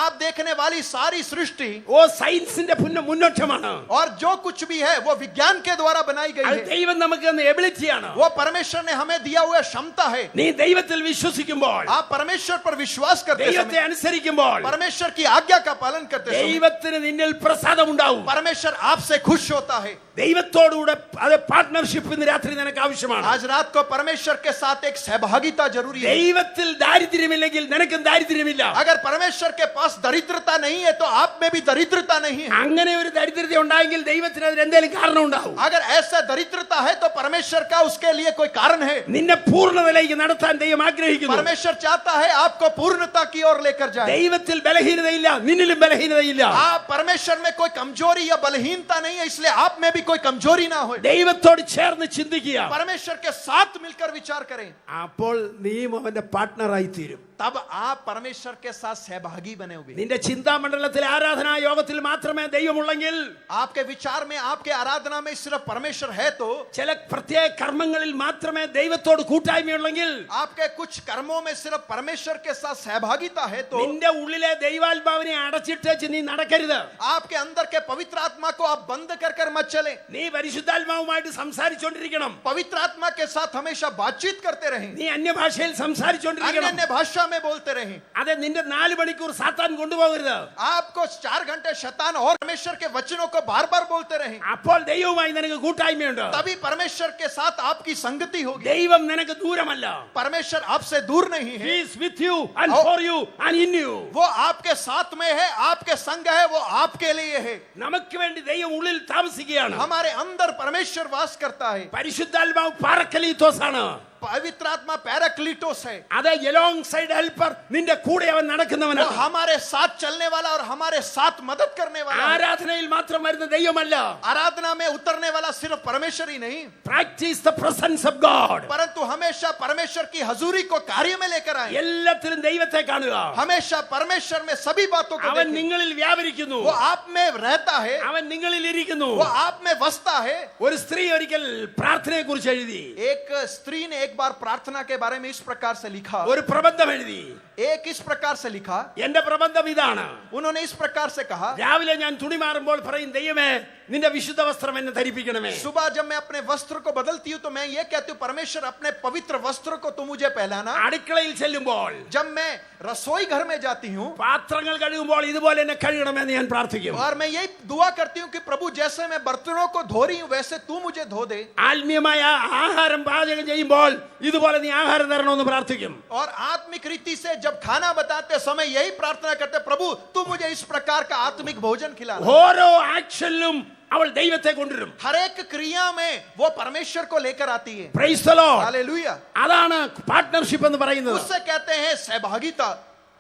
आप देखने वाली सारी सृष्टि ഓ സയൻസിന്റെ മുന്നോട്ടമാണ്. और जो कुछ भी है वो विज्ञान के द्वारा बनाई गई അത് है। ദൈവം നമുക്ക് തന്ന എബിലിറ്റിയാണ്. वो परमेश्वर ने हमें दिया हुआ क्षमता है। നീ ദൈവത്തിൽ വിശ്വസിക്കുമ്പോൾ, आप परमेश्वर पर विश्वास करते ദൈവത്തെ समय, അനുസരിക്കുമ്പോൾ परमेश्वर की आज्ञा का पालन करते समय ദൈവത്തിന് നിന്നിൽ പ്രസാദം ഉണ്ടാവും. परमेश्वर आपसे खुश होता है। ദൈവത്തോടുകൂടെ അത് പാർട്ട്ണർഷിപ്പ് ഇന്ന് രാത്രി നിനക്ക് ആവശ്യമാണ്. आज रात को परमेश्वर के साथ एक सहभागिता जरूरी है। ദൈവത്തിൽ ദാരിദ്ര്യമില്ലെങ്കിൽ നിനക്കും ദാരിദ്ര്യമില്ല. अगर परमेश्वर के पास दरिद्रता नहीं है तो आप में भी दरिद्रता नहीं है। അങ്ങനെ ഒരു ദരിദ്രത ഉണ്ടായെങ്കിൽ ദൈവത്തിന് അതിന് എന്തെങ്കിലും കാരണം ഉണ്ടാവും. अगर ऐसा दरिद्रता है तो परमेश्वर का उसके लिए कोई कारण है। നിന്നെ പൂർണ്ണതയിലേക്ക് നടത്താൻ ദൈവം ആഗ്രഹിക്കുന്നു. परमेश्वर चाहता है आपको पूर्णता की ओर लेकर जाए। ദൈവത്തിൽ ബലഹീനതയില്ല, നിന്നിലും ബലഹീനതയില്ല. आप परमेश्वर में कोई कमजोरी या बलहीनता नहीं है, इसलिए आप में भी कोई कमजोरी ना हो। ദൈവത്തോട് ചേർന്ന് ചിന്തിക്കുക. परमेश्वर के साथ मिलकर विचार करें, അപ്പോൾ നീയും അവന്റെ പാർട്ട്ണറായി തീരും. तब आप परमेश्वर के साथ सहभागी बने हुए। നിന്റെ ചിന്താമണ്ഡലത്തിൽ ആരാധനാ യോഗത്തിൽ മാത്രമേ ദൈവമുള്ളെങ്കിൽ, आपके विचार में, आपके आराधना में सिर्फ परमेश्वर है तो, ചില പ്രത്യേക കർമ്മങ്ങളിൽ മാത്രമേ ദൈവത്തോട് കൂട്ടായ്മയുള്ളെങ്കിൽ, आपके कुछ कर्मों में सिर्फ परमेश्वर के साथ सहभागिता है तो, നിന്റെ ഉള്ളിലെ ദൈവാത്മാവിനെ അടച്ചിട്ടേച്ച് നീ നടക്കരുത്. आपके अंदर के पवित्र आत्मा को आप बंद कर मत चले। നീ പരിശുദ്ധാത്മാവുമായിട്ട് സംസാരിച്ചുകൊണ്ടിരിക്കണം. पवित्र आत्मा के साथ हमेशा बातचीत करते रहें, നീ അന്യഭാഷയിൽ സംസാരിച്ചുകൊണ്ടിരിക്കണം. अन्य भाषा में बोलते रहें। അതെ, നിന്റെ 4 മണിക്കൂർ സാത്താൻ കൊണ്ടുപോകരുത്. आपको 4 घंटे शैतान और परमेश्वर के वचनों को बार बार बोलते रहें, അപ്പോൾ ദൈവവുമായി നിനക്ക് കൂട്ടായ്മയുണ്ട്. तभी परमेश्वर के साथ आपकी संगति होगी। ദൈവം നിനക്ക് ദൂരമല്ല. परमेश्वर आपसे दूर नहीं He है, is with you and for you and in you. वो आपके साथ में है, आपके संग है, वो आपके लिए है। നമുക്ക് വേണ്ടി ദൈവം ഉള്ളിൽ താമസിക്കുകയാണ്. हमारे अंदर परमेश्वर वास करता है। പരിശുദ്ധാത്മാവ് പാരക്ലീത്തോസ് ആണ്. पवित्र आत्मा पैराक्लीटोस है, അത് എലോങ് സൈഡ് ഹെൽപ്പർ, നിന്റെ കൂടെ അവൻ वो നടക്കുന്നവനാണ്. हमारे साथ चलने वाला और हमारे साथ मदद करने वाला है। ആരാധനയിൽ മാത്രം വരുന്ന ദൈവമല്ല. आराधना में उतरने वाला सिर्फ परमेश्वर ही नहीं, practise the presence of God. परंतु हमेशा परमेश्वर की हजूरी को कार्य में लेकर आए। എല്ലാത്തിലും ദൈവത്തെ കാണുക. हमेशा परमेश्वर में सभी बातों को അവൻ देखें। നിങ്ങളിൽ വ്യാപരിക്കുന്നു. वो आप में रहता है, അവൻ നിങ്ങളിൽ ഇരിക്കുന്നു. वो आप में बसता है। ഒരു സ്ത്രീ ഒരിക്കൽ പ്രാർത്ഥനയെ കുറിച്ച് എഴുതി. एक स्त्री ने एक बार प्रार्थना के बारे में इस प्रकार से लिखा, ഒരു പ്രബന്ധം എഴുതി. एक इस प्रकार से लिखा, എന്റെ പ്രബന്ധം ഇതാണ്. उन्होंने इस प्रकार से कहा, രാവിലെ ഞാൻ തുണി മാറുമ്പോൾ പറയും, ദൈവമേ നിന്റെ വിശുദ്ധ വസ്ത്രം എന്നെ ധരിപ്പിക്കണമേ. सुबह जब मैं अपने वस्त्र को बदलती हूँ तो मैं ये कहती हूँ, परमेश्वर अपने पवित्र वस्त्र को तू मुझे पहनाना। അടുക്കളയിൽ ചെല്ലുമ്പോൾ, जब मैं रसोई घर में जाती हूँ പാത്രങ്ങൾ കഴുകുമ്പോൾ ഇതുപോലെ എന്നെ കഴുകണമെന്ന് ഞാൻ പ്രാർത്ഥിക്കും. और मैं यही दुआ करती हूँ कि प्रभु जैसे मैं बर्तनों को धो रही हूँ वैसे तू मुझे धो दे। ആത്മീയമായ ആഹാരം പാചകം ചെയ്യുമ്പോൾ ഇതുപോലെ നീ ആഹാരം തരണമെന്ന് പ്രാർത്ഥിക്കും. और आत्मिक रीति से जब खाना बताते समय यही प्रार्थना करते, प्रभु तू मुझे इस प्रकार का आत्मिक भोजन खिलाना। ഓരോ ആക്ഷനിലും അവൾ ദൈവത്തെ കൊണ്ടുവരും. हर एक क्रिया में वो परमेश्वर को लेकर आती है। Praise the Lord. हालेलुया। അതാണ് പാർട്ട്ണർഷിപ്പ് എന്ന് പറയുന്നത്. उससे कहते हैं सहभागिता।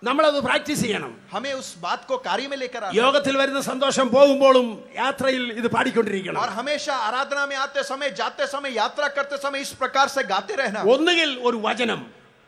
നമ്മളത് പ്രാക്ടീസ് ചെയ്യണം. हमें उस बात को कार्य में लेकर आना യോഗത്തിൽ വരുന്ന സന്തോഷം പോകുമ്പോഴും യാത്രയിൽ ഇത് പാടിക്കൊണ്ടിരിക്കണം. और हमेशा आराधना में आते समय, जाते समय, यात्रा करते समय इस प्रकार से गाते रहना। ഒന്നുകിൽ ഒരു വചനം,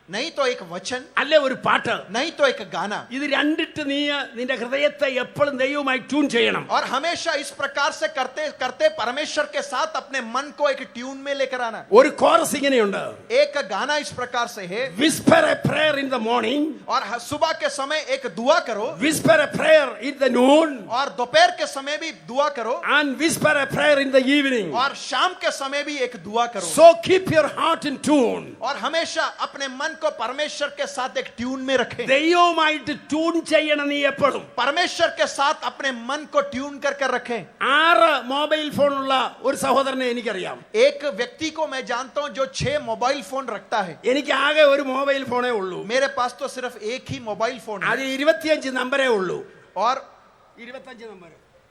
नहीं तो एक वचन, അല്ലെ ഒരു പാട്ട്. नहीं तो एक गाना। ഇത് രണ്ടിട്ട് നീ നിന്റെ ഹൃദയത്തെ എപ്പോഴും ദൈവവുമായി ട്യൂൺ ചെയ്യണം. और हमेशा इस प्रकार से करते करते परमेश्वर के साथ अपने मन को एक ट्यून में लेकर आना। ഒരു കോറസ് ഇങ്ങനെയുണ്ട്. एक गाना इस प्रकार से है, Whisper a prayer in the morning, और सुबह के समय एक दुआ करो, whisper a prayer in the noon, और दोपहर के समय भी दुआ करो, and whisper a prayer in the evening. और शाम के समय भी एक दुआ करो। So keep your heart in tune. और हमेशा अपने मन को परमेश्वर के साथ एक ट्यून में रखें। ദൈവവുമായിട്ട് ട്യൂൺ ചെയ്യണം നീ എപ്പോഴും. परमेश्वर के साथ अपने मन को ट्यून कर रखें। 6 മൊബൈൽ ഫോണുള്ള ഒരു സഹോദരനെ എനിക്കറിയാം. एक व्यक्ति को मैं जानता हूं जो 6 मोबाइल फोन रखता है। എനിക്ക് ആകെ ഒരു മൊബൈൽ ഫോണേ ഉള്ളൂ. मेरे पास तो सिर्फ एक ही मोबाइल फोन है, അത് 25 നമ്പരേ ഉള്ളൂ. और 25 നമ്പർ.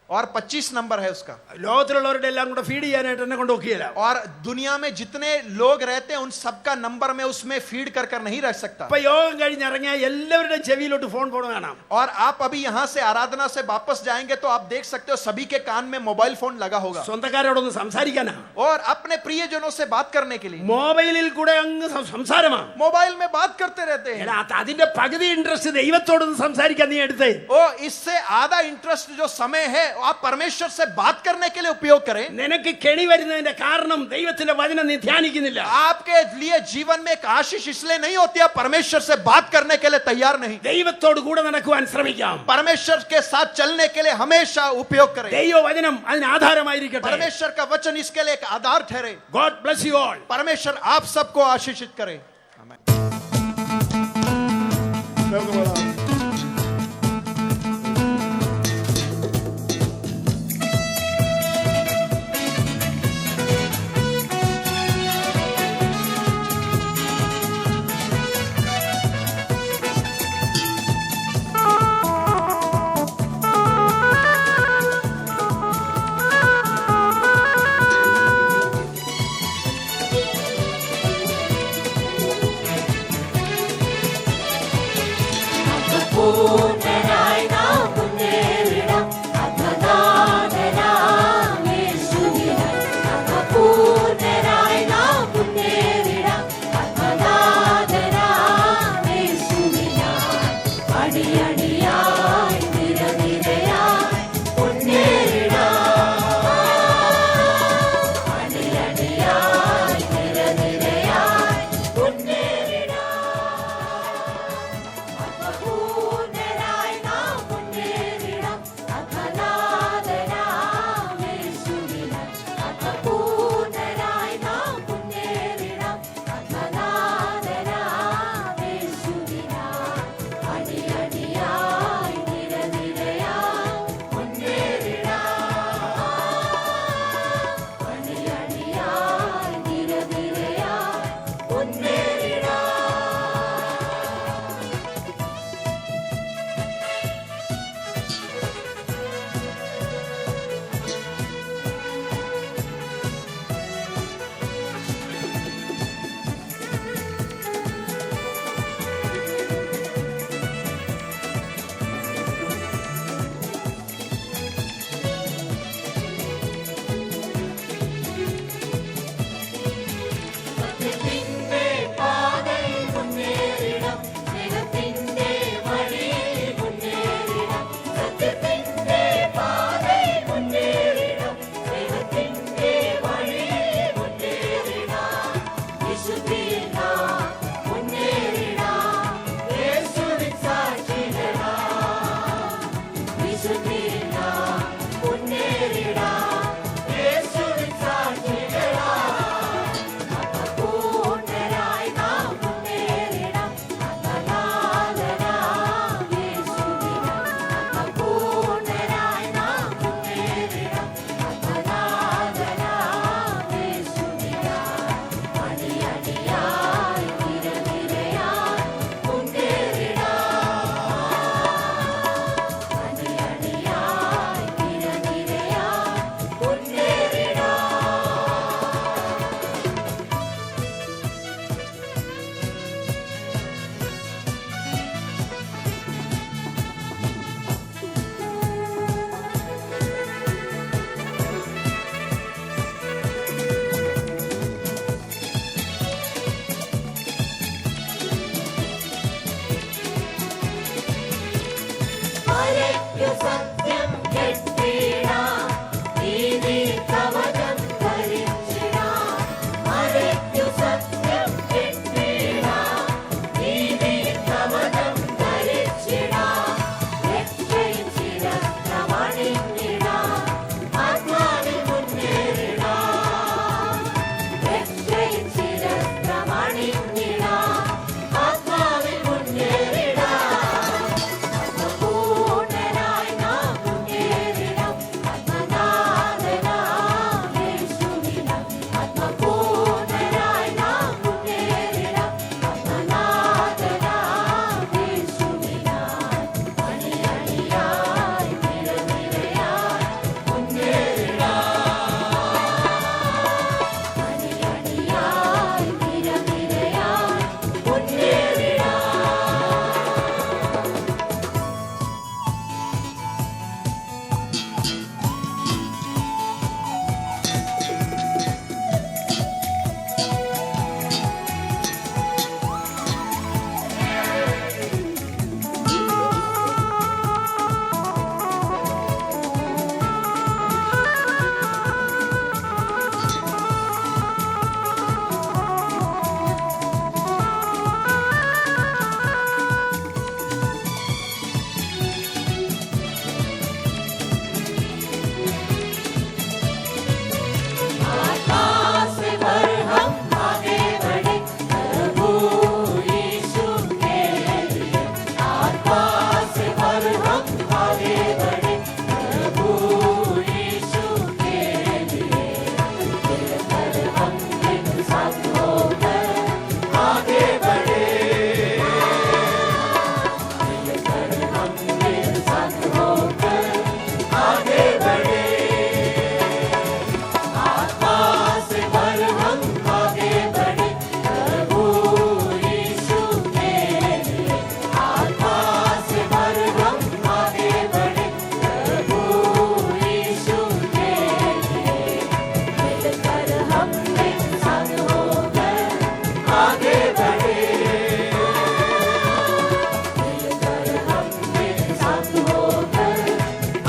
25 नंबर है उसका। ലോകത്തിലുള്ളവരുടെ എല്ലാം കൂടെ ഫീഡ് ചെയ്യാനായിട്ട് എന്നെ കൊണ്ട് ഒക്കിയല്ല. और दुनिया में जितने लोग रहते हैं उन सबका नंबर मैं उसमें फीड कर नहीं रख सकता। ഇപ്പൊ യോഗം കഴിഞ്ഞിറങ്ങിയ എല്ലാവരുടെയും ചെവിയിലോട്ട് ഫോൺ കാണാം. और आप अभी यहाँ से आराधना से वापस जाएंगे तो आप देख सकते हो सभी के कान में मोबाइल फोन लगा होगा, സ്വന്തക്കാരോടൊന്ന് സംസാരിക്കാനാ. और अपने प्रियजनों से बात करने के लिए മൊബൈലിൽ കൂടെ അങ്ങ് സംസാരമാ. मोबाइल में बात करते रहते हैं। എടാ, അതിന്റെ പകുതി ഇൻട്രസ്റ്റ് ദൈവത്തോടൊന്ന് സംസാരിക്കാൻ നീ എടുത്തേ. ओ इससे आधा इंटरेस्ट जो समय है आप परमेश्वर से बात करने के लिए उपयोग करें। നിനക്ക് കെണി വരുന്നതിന്റെ കാരണം ദൈവത്തിന്റെ വചനം നീ ധ്യാനിക്കുന്നില്ല. आपके लिए जीवन में एक आशीष इसलिए नहीं होती, आप परमेश्वर से बात करने के लिए तैयार नहीं। ദൈവത്തോട് കൂടെ നടക്കുവാൻ ശ്രമിക്കാം. परमेश्वर के साथ चलने के लिए हमेशा उपयोग करें। ദൈവവചനം അതിന് ആധാരമായിരിക്കട്ടെ. परमेश्वर का वचन इसके लिए एक आधार ठहरे। God bless you all. परमेश्वर आप सबको आशीषित करे।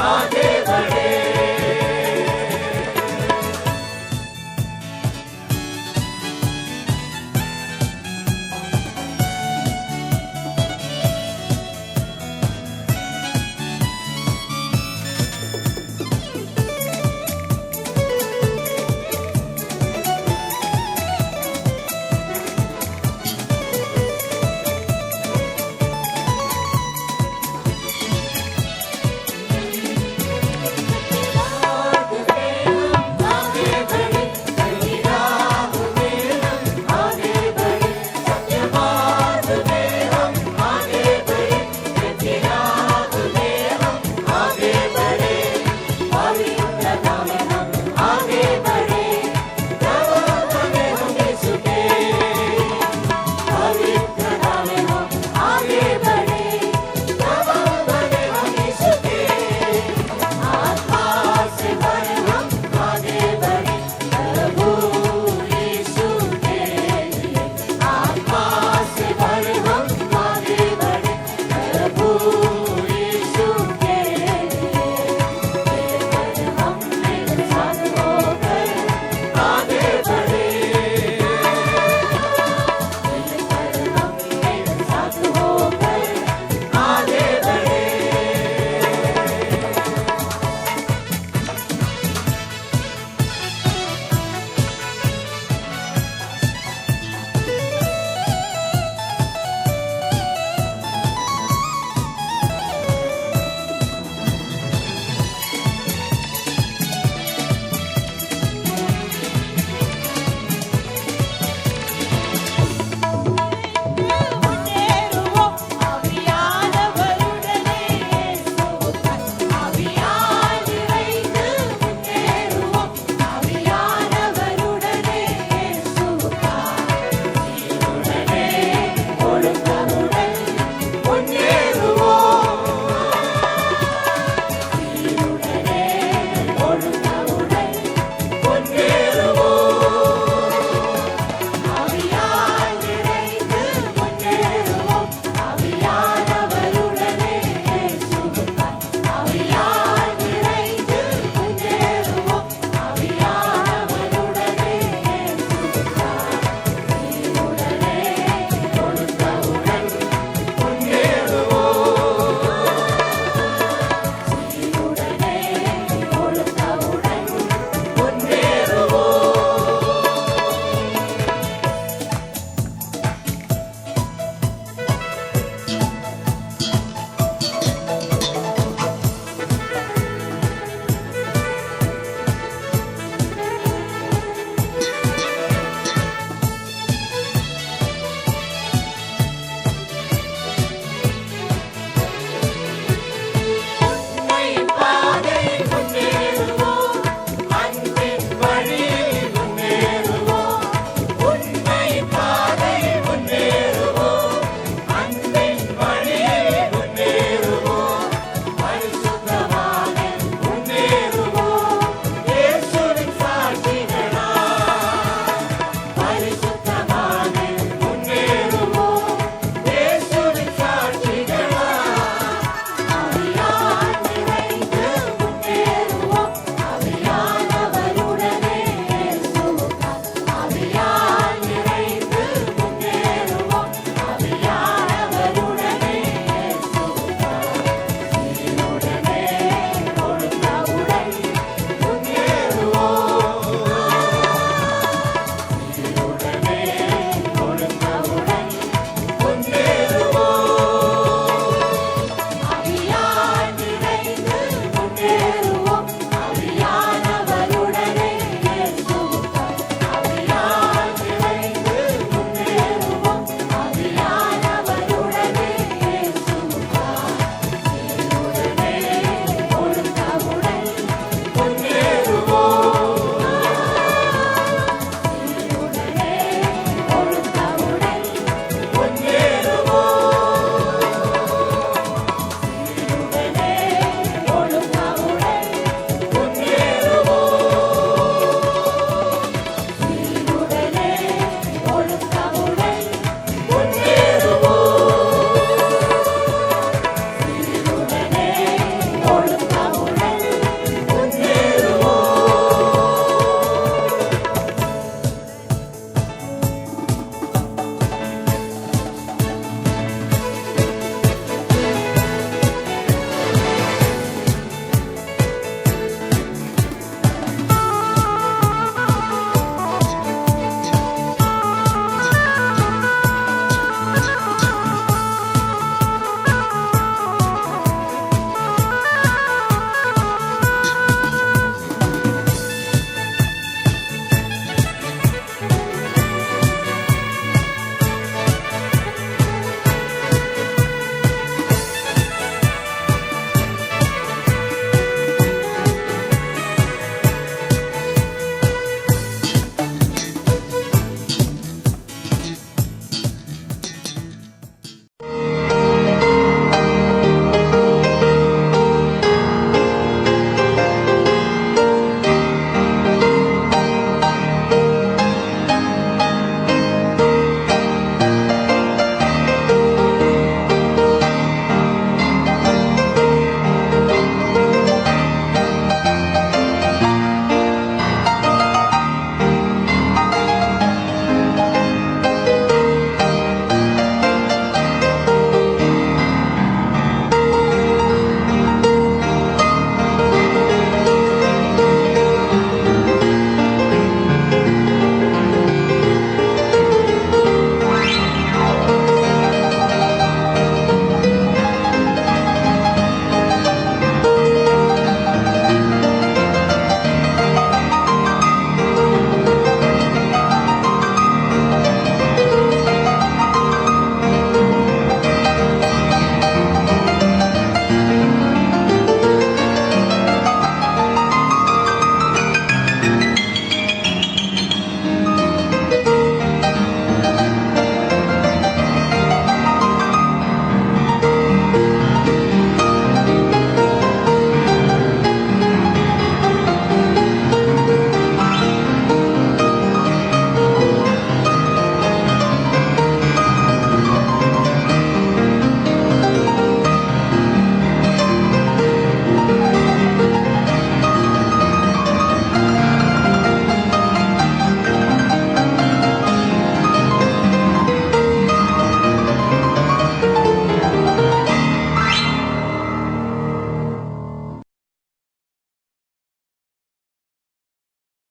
സാധിക്കും